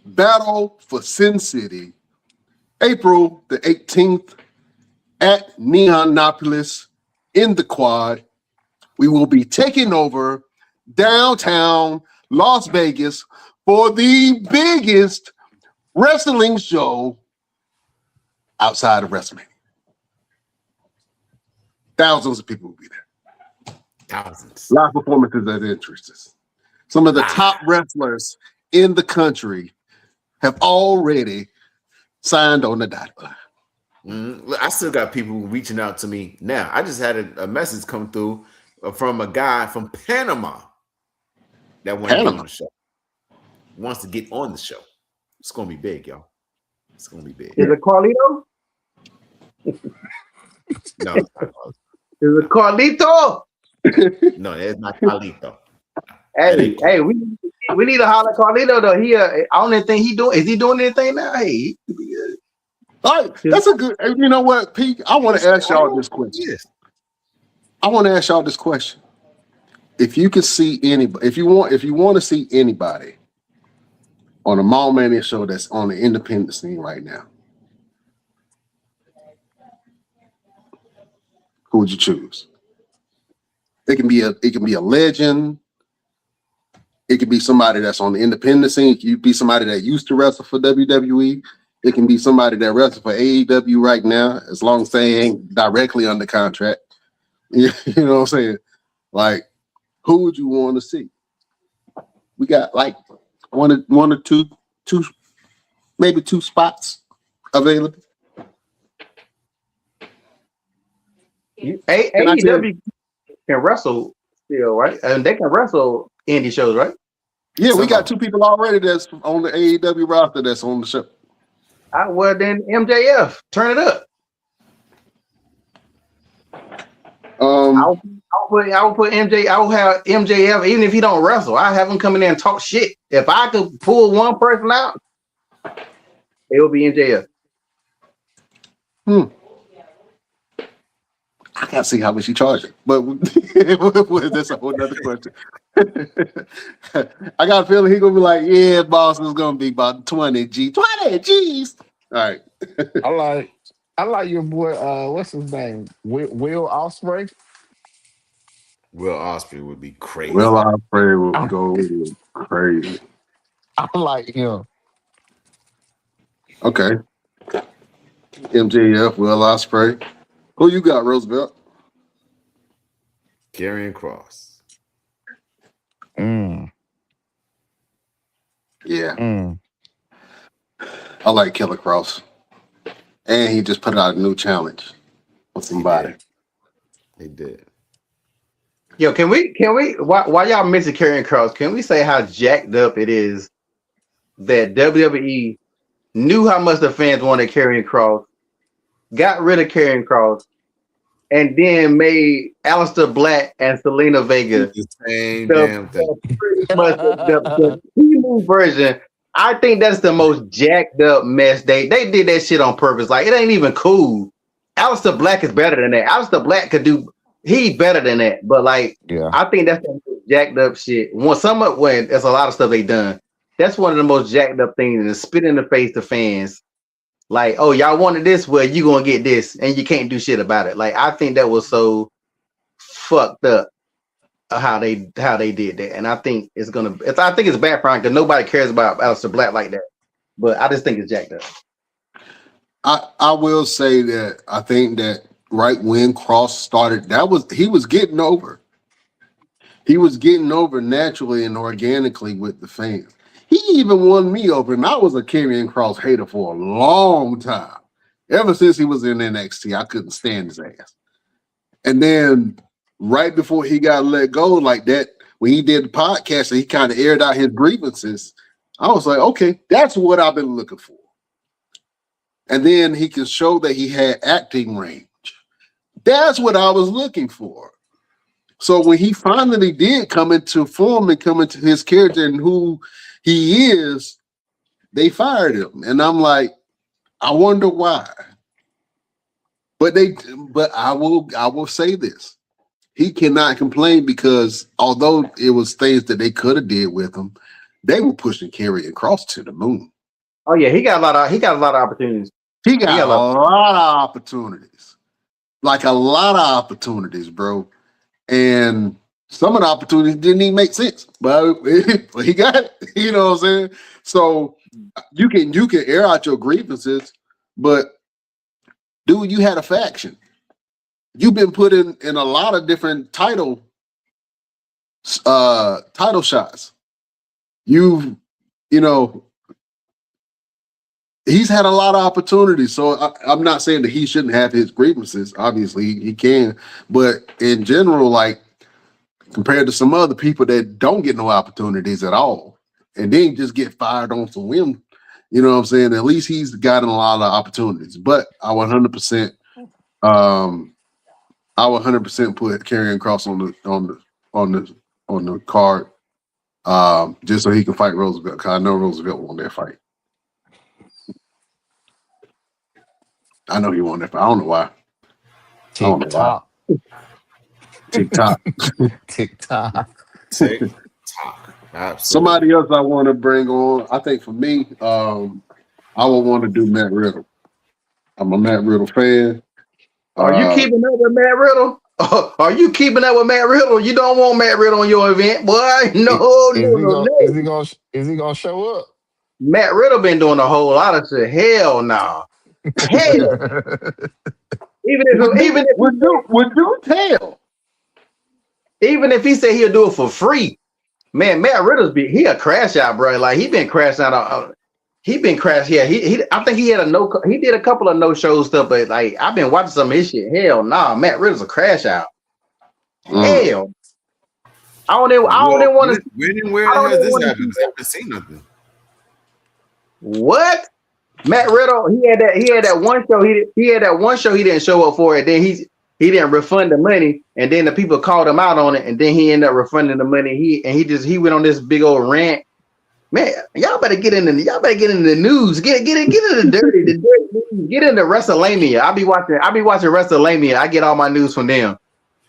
Battle for Sin City, April the 18th at Neonopolis in the Quad. We will be taking over downtown Las Vegas for the biggest wrestling show outside of WrestleMania. Thousands of people will be there. Thousands. Live performances at entrances. Some of the top wrestlers in the country have already signed on the dotted line. I still got people reaching out to me now. I just had a message come through from a guy from Panama that wants to get on the show. Wants to get on the show. It's gonna be big, y'all. It's gonna be big. Is it Carlito? No, it's not Carlito. Is it Carlito? No, it's not Carlito. Hey, we need to holler at Carlito though. He I don't even think he doing. Is he doing anything now? Hey, he could be good. All right, that's a good. You know what, Pete? I want to ask y'all this question. Yes. I want to ask y'all this question. If you could see anybody, if you want to see anybody on a Mall Mania show that's on the independent scene right now, who would you choose? It can be a legend. It could be somebody that's on the independent scene. It could be somebody that used to wrestle for WWE. It can be somebody that wrestles for AEW right now, as long as they ain't directly under contract. You know what I'm saying? Like, who would you want to see? We got like one or two, maybe two spots available. AEW can wrestle still, right? And they can wrestle indie shows, right? Yeah, we got two people already that's on the AEW roster that's on the show. Well, then MJF, turn it up. I'll put MJ. I will have MJF, even if he don't wrestle. I have him come in there and talk shit. If I could pull one person out, it would be MJF. I can't see how much he charging, but that's a whole other question. I got a feeling he's gonna be like, yeah, boss, is gonna be about 20 G's. All right. I like your boy. What's his name? Will Ospreay. Will Ospreay would be crazy. Will Ospreay will go crazy. I like him. Okay. MJF, Will Ospreay. Who you got, Roosevelt? Karrion Kross. Yeah. I like Killer Kross. And he just put out a new challenge with somebody. He did. Yo, can we while y'all mention Karrion Kross, can we say how jacked up it is that WWE knew how much the fans wanted Karrion Kross, got rid of Karrion Kross, and then made Aleister Black and Selena Vega the same damn thing. Pretty much the T-move version. I think that's the most jacked up mess. They did that shit on purpose. Like, it ain't even cool. Aleister Black is better than that. Aleister Black could do. He better than that. But like, I think that's the most jacked up shit. When there's a lot of stuff they done. That's one of the most jacked up things, and spit in the face to fans. Like, oh, y'all wanted this, well, you gonna get this, and you can't do shit about it. Like, I think that was so fucked up how they did that, and I think it's bad for him because nobody cares about Aleister Black like that. But I just think it's jacked up. I will say that I think that right when Kross started, he was getting over. He was getting over naturally and organically with the fans. He even won me over, and I was a Karrion Kross hater for a long time. Ever since he was in NXT, I couldn't stand his ass. And then right before he got let go like that, when he did the podcast and he kind of aired out his grievances, I was like, okay, that's what I've been looking for. And then he can show that he had acting range. That's what I was looking for. So when he finally did come into form and come into his character and who he is, they fired him. And I'm like, I wonder why. But I will say this. He cannot complain because although it was things that they could have did with him, they were pushing Karrion Kross to the moon. Oh yeah, he got a lot of opportunities. He got a lot of opportunities. Like a lot of opportunities, bro. And some of the opportunities didn't even make sense. But he got it. You know what I'm saying? So you can air out your grievances, but dude, you had a faction. You've been put in a lot of different title shots. You know, he's had a lot of opportunities. So I'm not saying that he shouldn't have his grievances. Obviously, he can. But in general, like, compared to some other people that don't get no opportunities at all, and then just get fired on some whim, you know what I'm saying? At least he's gotten a lot of opportunities. But I 100% I would 100% put Karrion Cross on the card, just so he can fight Roosevelt. Cause I know Roosevelt won that fight. I know he won that fight. I don't know why. TikTok. TikTok. TikTok. Tick tock. Absolutely. Somebody else I want to bring on. I think for me, I would want to do Matt Riddle. I'm a Matt Riddle fan. Are you keeping up with Matt Riddle? Are you keeping up with Matt Riddle? You don't want Matt Riddle on your event, boy. No. Is he gonna show up? Matt Riddle been doing a whole lot of shit. Hell no. Hell. Even if he said he'll do it for free, man, Matt Riddle's he a crash out, bro. Like he been crashing out. He been crashed. Yeah, I think he had he did a couple of no show stuff, but like I've been watching some of his shit. Hell nah, Matt Riddle's a crash out. Hell. I don't even want to. When and where has this happened? I haven't seen nothing. What? Matt Riddle, he had that one show. He had that one show he didn't show up for it. Then he didn't refund the money, and then the people called him out on it, and then he ended up refunding the money. He went on this big old rant. Man, y'all better get into the news. Get into the dirty news. Get into WrestleMania. I be watching WrestleMania. I get all my news from them.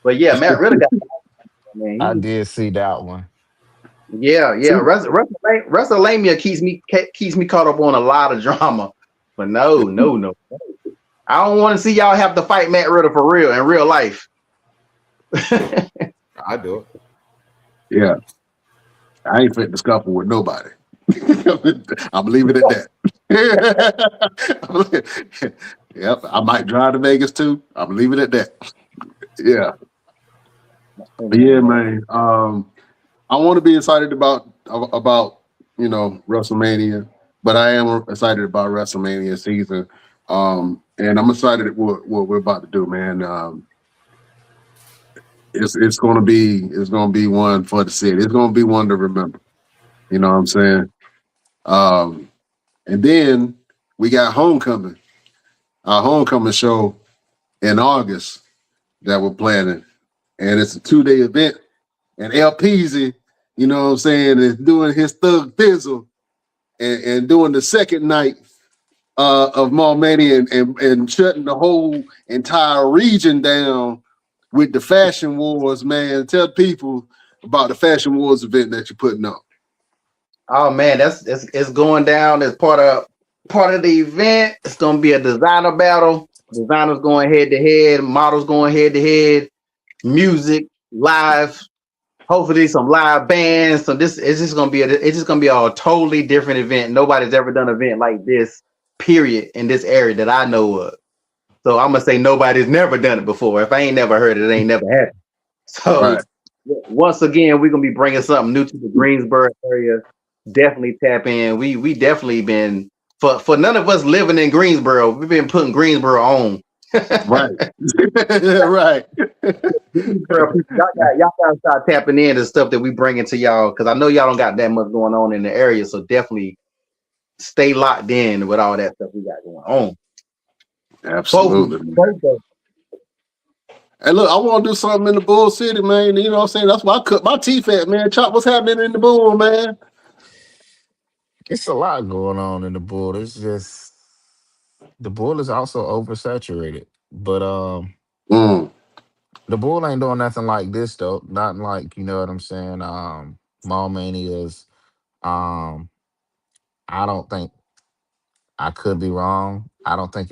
But yeah, Matt Riddle got. Man, I did see that one. Yeah. WrestleMania keeps me caught up on a lot of drama. But no. I don't want to see y'all have to fight Matt Riddle for real in real life. I do it. Yeah. I ain't fit to scuffle with nobody. I'm leaving it at that. Yep, I might drive to Vegas too. I'm leaving it at that. Yeah. But yeah, man. I want to be excited about WrestleMania, but I am excited about WrestleMania season. And I'm excited at what we're about to do, man. It's gonna be one for the city. It's gonna be one to remember. You know what I'm saying? And then we got Homecoming, our homecoming show in August that we're planning, and it's a 2-day event. And El Peasy, you know what I'm saying, is doing his Thug Thizzle and doing the second night of Mania and shutting the whole entire region down with the Fashion Wars, man. Tell people about the Fashion Wars event that you're putting on. Oh man, it's going down as part of the event. It's gonna be a designer battle. Designers going head to head, models going head to head, music, live, hopefully some live bands. So it's just gonna be a totally different event. Nobody's ever done an event like this, period, in this area that I know of. So I'm gonna say nobody's never done it before. If I ain't never heard it, it ain't never happened. So once again, we're gonna be bringing something new to the Greensboro area. Definitely tap in. We definitely been for none of us living in Greensboro. We've been putting Greensboro on. Right. Right. Y'all gotta start tapping into stuff that we bringing to y'all, because I know y'all don't got that much going on in the area. So definitely stay locked in with all that stuff we got going on. Absolutely. Hey, look, I want to do something in the Bull City, man. You know what I'm saying? That's why I cut my teeth at, man. Chop, what's happening in the Bull, man? It's a lot going on in the Bull. It's just the Bull is also oversaturated. But the Bull ain't doing nothing like this though. Not like, you know what I'm saying, Mall Manias. I don't think, I could be wrong. I don't think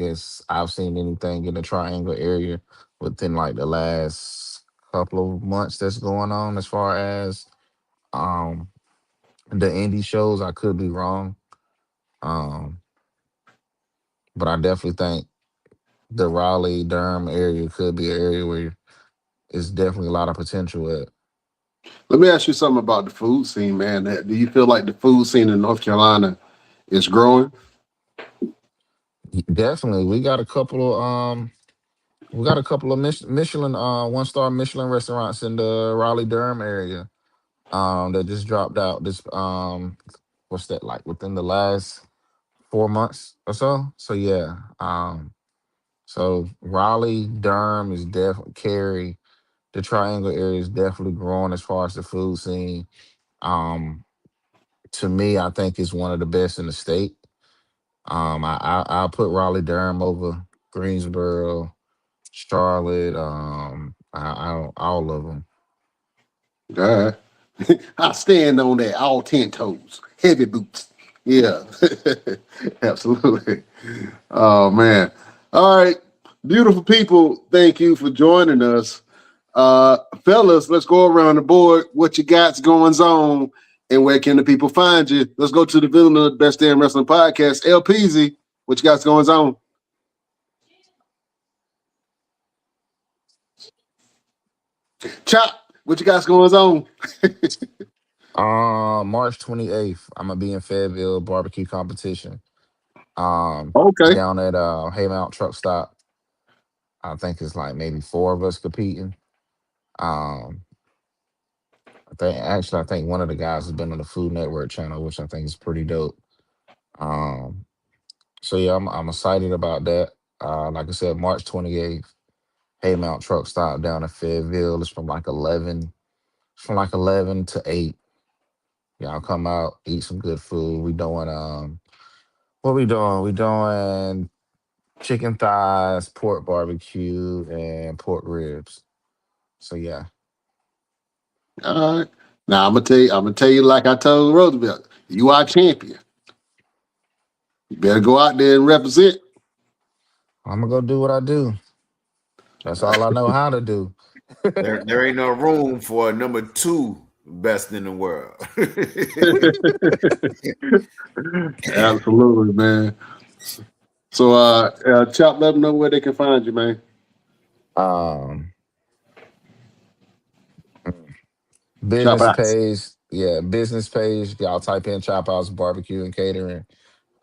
I've seen anything in the Triangle area within like the last couple of months that's going on as far as um the indie shows. I could be wrong. Um, but I definitely think the Raleigh, Durham area could be an area where it's definitely a lot of potential at. Let me ask you something about the food scene, man. Do you feel like the food scene in North Carolina is growing? Definitely. We got a couple of Michelin 1-star Michelin restaurants in the Raleigh Durham area that just dropped out this what's that, like within the last 4 months or so. So yeah. So Raleigh, Durham is definitely Cary. The Triangle area is definitely growing as far as the food scene. Um, to me, I think it's one of the best in the state. I'll put Raleigh, Durham over Greensboro, Charlotte. All of them. All right. I stand on that, all 10 toes, heavy boots. Yeah, absolutely. Oh, man. All right. Beautiful people, thank you for joining us. Fellas, let's go around the board. What you got's going on, and where can the people find you? Let's go to the villain of the Best Damn Wrestling Podcast. LPZ, what you got's going on? Chop, what you got's going on? March 28th, I'm gonna be in Fayetteville barbecue competition. Okay. Down at Haymount Truck Stop. I think it's like maybe four of us competing. Um, I think one of the guys has been on the Food Network channel, which I think is pretty dope. Um, so yeah, I'm excited about that. Like I said, March 28th, Haymount Truck Stop down in Fayetteville. It's from like 11 to 8. Y'all come out, eat some good food. We doing what we doing? We doing chicken thighs, pork barbecue, and pork ribs. So yeah. All right. Now I'm gonna tell you like I told Roosevelt, you are champion. You better go out there and represent. I'm gonna go do what I do. That's all I know how to do. There ain't no room for a number 2 best in the world. Absolutely, man. So Chop, let them know where they can find you, man. Um, Chop business out. page, yeah, business page. Y'all type in Chop House Barbecue and Catering.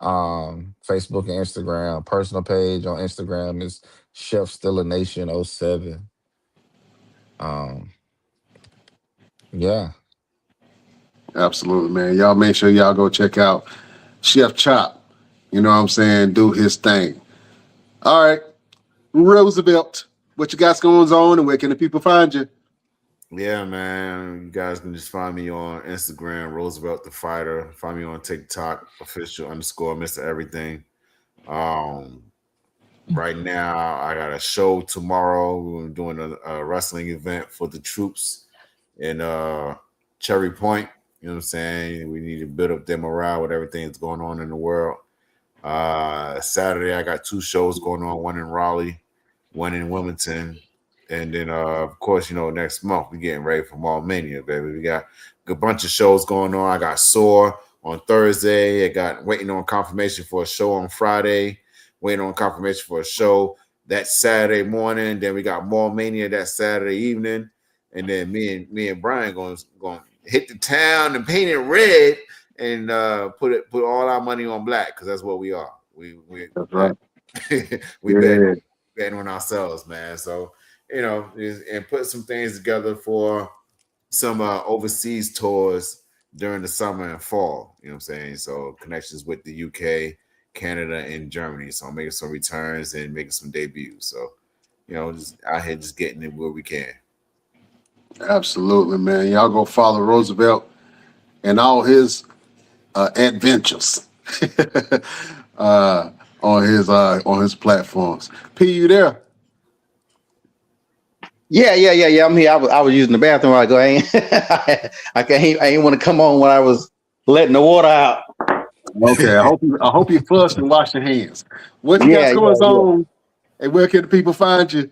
Facebook and Instagram. Personal page on Instagram is Chef Still a Nation '07. Um, yeah. Absolutely, man. Y'all make sure y'all go check out Chef Chop. You know what I'm saying? Do his thing. All right. Roosevelt, what you got going on and where can the people find you? Yeah, man. You guys can just find me on Instagram, Roosevelt the Fighter. Find me on TikTok, official _ Mr. Everything. Right now, I got a show tomorrow. We're doing a wrestling event for the troops in Cherry Point. You know what I'm saying? We need to build up their morale with everything that's going on in the world. Saturday, I got 2 shows going on, one in Raleigh, one in Wilmington. And then, of course, next month we're getting ready for Mania, baby. We got a bunch of shows going on. I got Soar on Thursday. I got waiting on confirmation for a show on Friday. Waiting on confirmation for a show that Saturday morning. Then we got Mania that Saturday evening. And then me and Brian going to hit the town and paint it red and put all our money on black because that's what we are. That's right. we betting on ourselves, man. So. And put some things together for some overseas tours during the summer and fall. You know what I'm saying? So connections with the UK, Canada, and Germany. So I'm making some returns and making some debuts. So, just out here just getting it where we can. Absolutely, man. Y'all go follow Roosevelt and all his adventures on his platforms. P, you there? Yeah. I'm here. I was using the bathroom while ago. I ain't want to come on when I was letting the water out. Okay. I hope you flushed and washed your hands. What you got going on? And where can the people find you?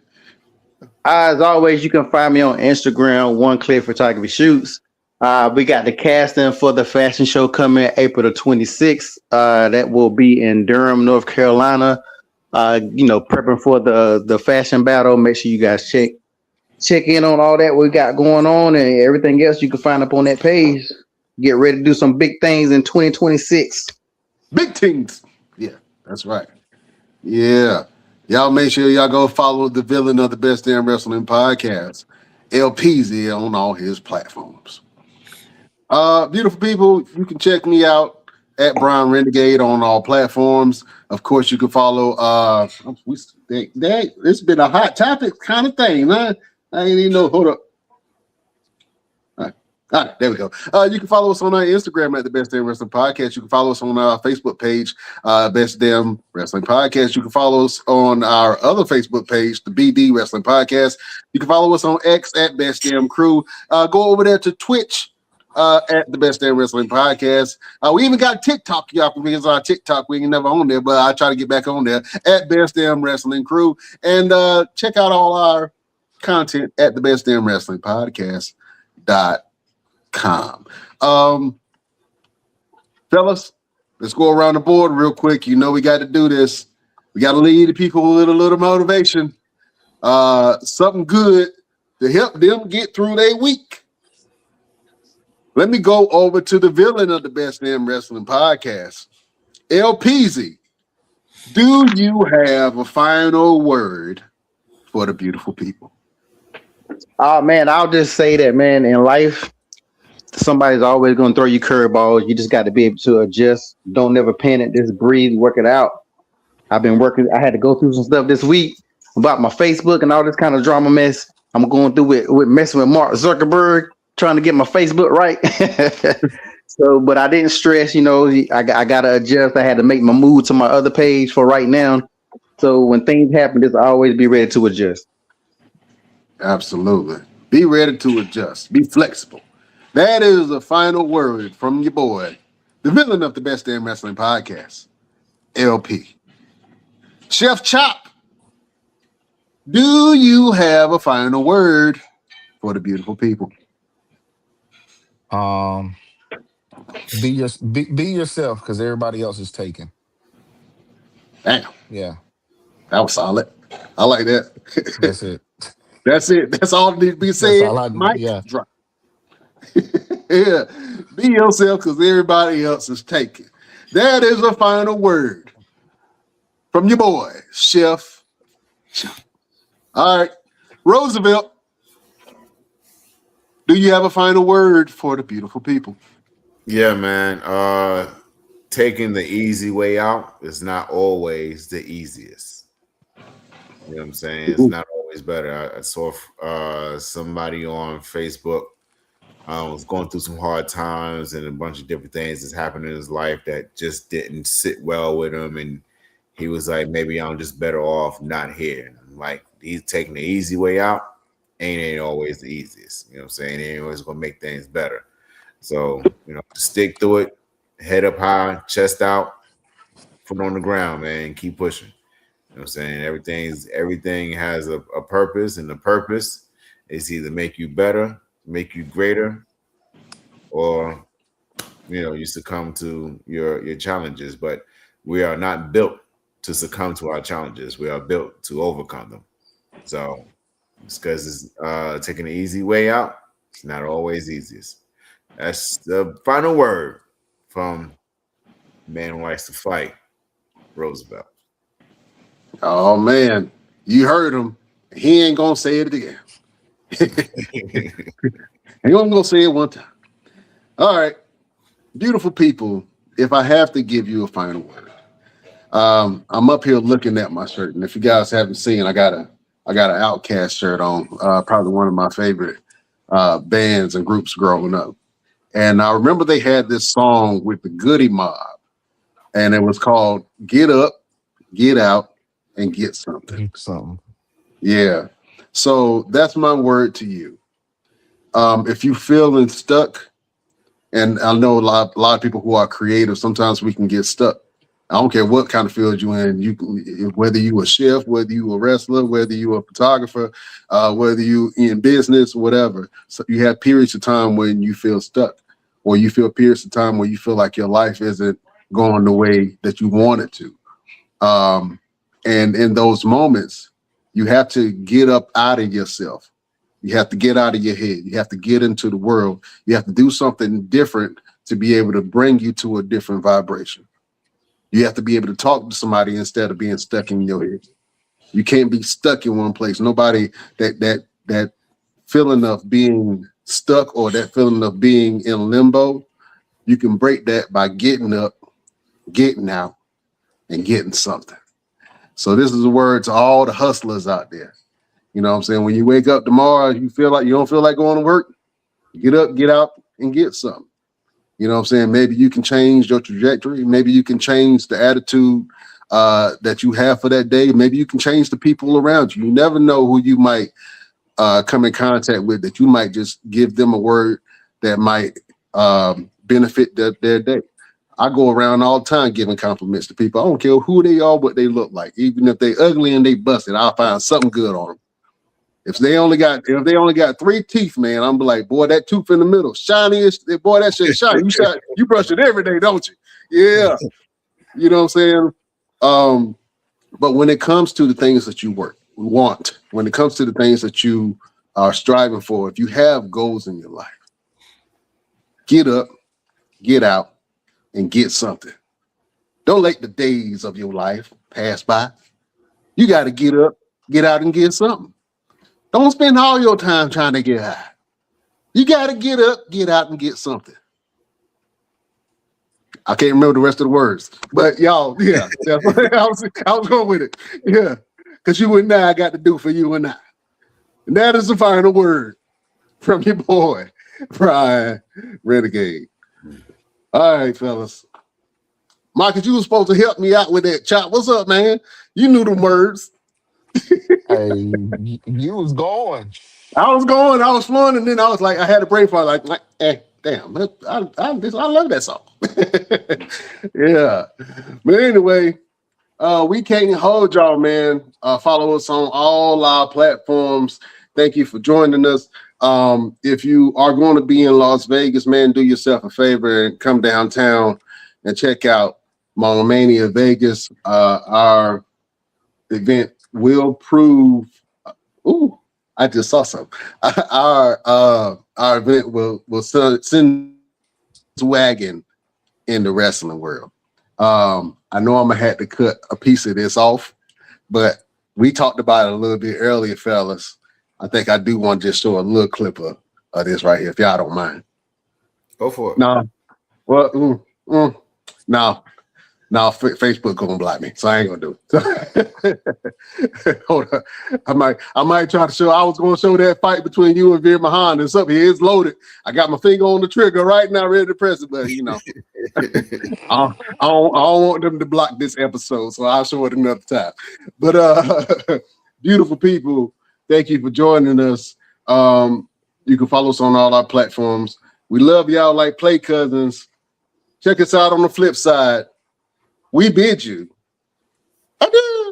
As always, you can find me on Instagram, One Click Photography Shoots. We got the casting for the fashion show coming April the 26th. That will be in Durham, North Carolina. Prepping for the fashion battle. Make sure you guys check in on all that we got going on and everything else you can find up on that page. Get ready to do some big things in 2026. Big things. Yeah, that's right. Yeah. Y'all make sure y'all go follow the villain of the Best Damn Wrestling Podcast, LPZ, on all his platforms. Beautiful people, you can check me out at Brian Renegade on all platforms. Of course, you can follow. It's been a hot topic kind of thing, huh? I ain't even know. Hold up. All right, there we go. You can follow us on our Instagram at the Best Damn Wrestling Podcast. You can follow us on our Facebook page, Best Damn Wrestling Podcast. You can follow us on our other Facebook page, the BD Wrestling Podcast. You can follow us on X at Best Damn Crew. Go over there to Twitch at the Best Damn Wrestling Podcast. We even got TikTok, y'all, because our TikTok, we ain't never on there, but I try to get back on there at Best Damn Wrestling Crew. And check out all our content at the Best Damn Wrestling Podcast.com. Fellas, let's go around the board real quick. You know we got to do this. We got to lead the people with a little motivation, something good to help them get through their week. Let me go over to the villain of the Best Damn Wrestling Podcast, LPZ. Do you have a final word for the beautiful people? Oh man, I'll just say that, man, in life, somebody's always going to throw you curveballs. You just got to be able to adjust. Don't never panic. Just breathe, work it out. I've been working. I had to go through some stuff this week about my Facebook and all this kind of drama mess. I'm going through it with messing with Mark Zuckerberg, trying to get my Facebook right. So, but I didn't stress, you know, I got to adjust. I had to make my move to my other page for right now. So when things happen, just always be ready to adjust. Absolutely. Be ready to adjust. Be flexible. That is the final word from your boy, the villain of the Best Damn Wrestling Podcast, LP. Chef Chop, do you have a final word for the beautiful people? Be yourself, because everybody else is taken. Damn. Yeah. That was solid. I like that. That's it. That's it. That's all that needs to be said. That's all I need. Yeah. Drop. Yeah. Be yourself, because everybody else is taken. That is a final word from your boy, Chef Chop. All right. Roosevelt, do you have a final word for the beautiful people? Yeah, man. Taking the easy way out is not always the easiest. You know what I'm saying? It's not always better. I saw somebody on Facebook was going through some hard times and a bunch of different things that's happened in his life that just didn't sit well with him. And he was like, maybe I'm just better off not here. And like, he's taking the easy way out. Ain't always the easiest. You know what I'm saying? It ain't always going to make things better. So, you know, stick through it, head up high, chest out, foot on the ground, man, keep pushing. You know what I'm saying? Everything has a purpose, and the purpose is either make you better, make you greater, or, you know, you succumb to your challenges. But we are not built to succumb to our challenges. We are built to overcome them. So it's because it's taking the easy way out. It's not always easiest. That's the final word from man who likes to fight, Roosevelt. Oh, man. You heard him. He ain't going to say it again. He only going to say it one time. All right. Beautiful people, if I have to give you a final word, I'm up here looking at my shirt. And if you guys haven't seen, I got an Outcast shirt on, probably one of my favorite bands and groups growing up. And I remember they had this song with the Goody Mob, and it was called Get Up, Get Out, and Get Something. Yeah. So that's my word to you. If you're feeling stuck, and I know a lot of people who are creative, sometimes we can get stuck. I don't care what kind of field you're in, whether you a chef, whether you a wrestler, whether you a photographer, whether you in business, whatever. So you have periods of time when you feel stuck, or you feel periods of time where you feel like your life isn't going the way that you want it to. And in those moments, you have to get up out of yourself. You have to get out of your head. You have to get into the world. You have to do something different to be able to bring you to a different vibration. You have to be able to talk to somebody instead of being stuck in your head. You can't be stuck in one place. Nobody that feeling of being stuck or that feeling of being in limbo, you can break that by getting up getting out, and getting something. So this is a word to all the hustlers out there. You know what I'm saying? When you wake up tomorrow, you don't feel like going to work, get up, get out, and get something. You know what I'm saying? Maybe you can change your trajectory. Maybe you can change the attitude that you have for that day. Maybe you can change the people around you. You never know who you might come in contact with, that you might just give them a word that might benefit their day. I go around all the time giving compliments to people. I don't care who they are, what they look like. Even if they ugly and they busted, I'll find something good on them. If they only got 3 teeth, man, I'm like, boy, that tooth in the middle, shiniest, boy, that shit shiny. You brush it every day, don't you? Yeah. You know what I'm saying? But when it comes to the things that you want, when it comes to the things that you are striving for, if you have goals in your life, get up, get out, and get something. Don't let the days of your life pass by. You got to get up, get out, and get something. Don't spend all your time trying to get high. You got to get up, get out, and get something. I can't remember the rest of the words, but y'all, yeah, I was going with it. Yeah, because you and I got to do for you and I. And that is the final word from your boy, Brian Renegade. All right, fellas. Marcus, you were supposed to help me out with that chop. What's up, man? You knew the words. Hey, you was going. I was flowing, and then I was like, I had a brain fart, like, damn, I love that song. Yeah. But anyway, we can't hold y'all, man. Follow us on all our platforms. Thank you for joining us. If you are going to be in Las Vegas, man, do yourself a favor and come downtown and check out Mania Vegas. Our event will prove. Ooh, I just saw something. Our event will send wagon in the wrestling world. I know I'm gonna have to cut a piece of this off, but we talked about it a little bit earlier, fellas. I think I do want to just show a little clip of this right here, if y'all don't mind. Go for it. No, well, no. Now Facebook gonna block me, so I ain't gonna do it. Hold on, I might try to show. I was gonna show that fight between you and Veer Mahan and something. It's loaded. I got my finger on the trigger right now, ready to press it, but you know, I don't want them to block this episode, so I'll show it another time. But beautiful people, thank you for joining us. You can follow us on all our platforms. We love y'all like play cousins. Check us out on the flip side. We bid you adieu.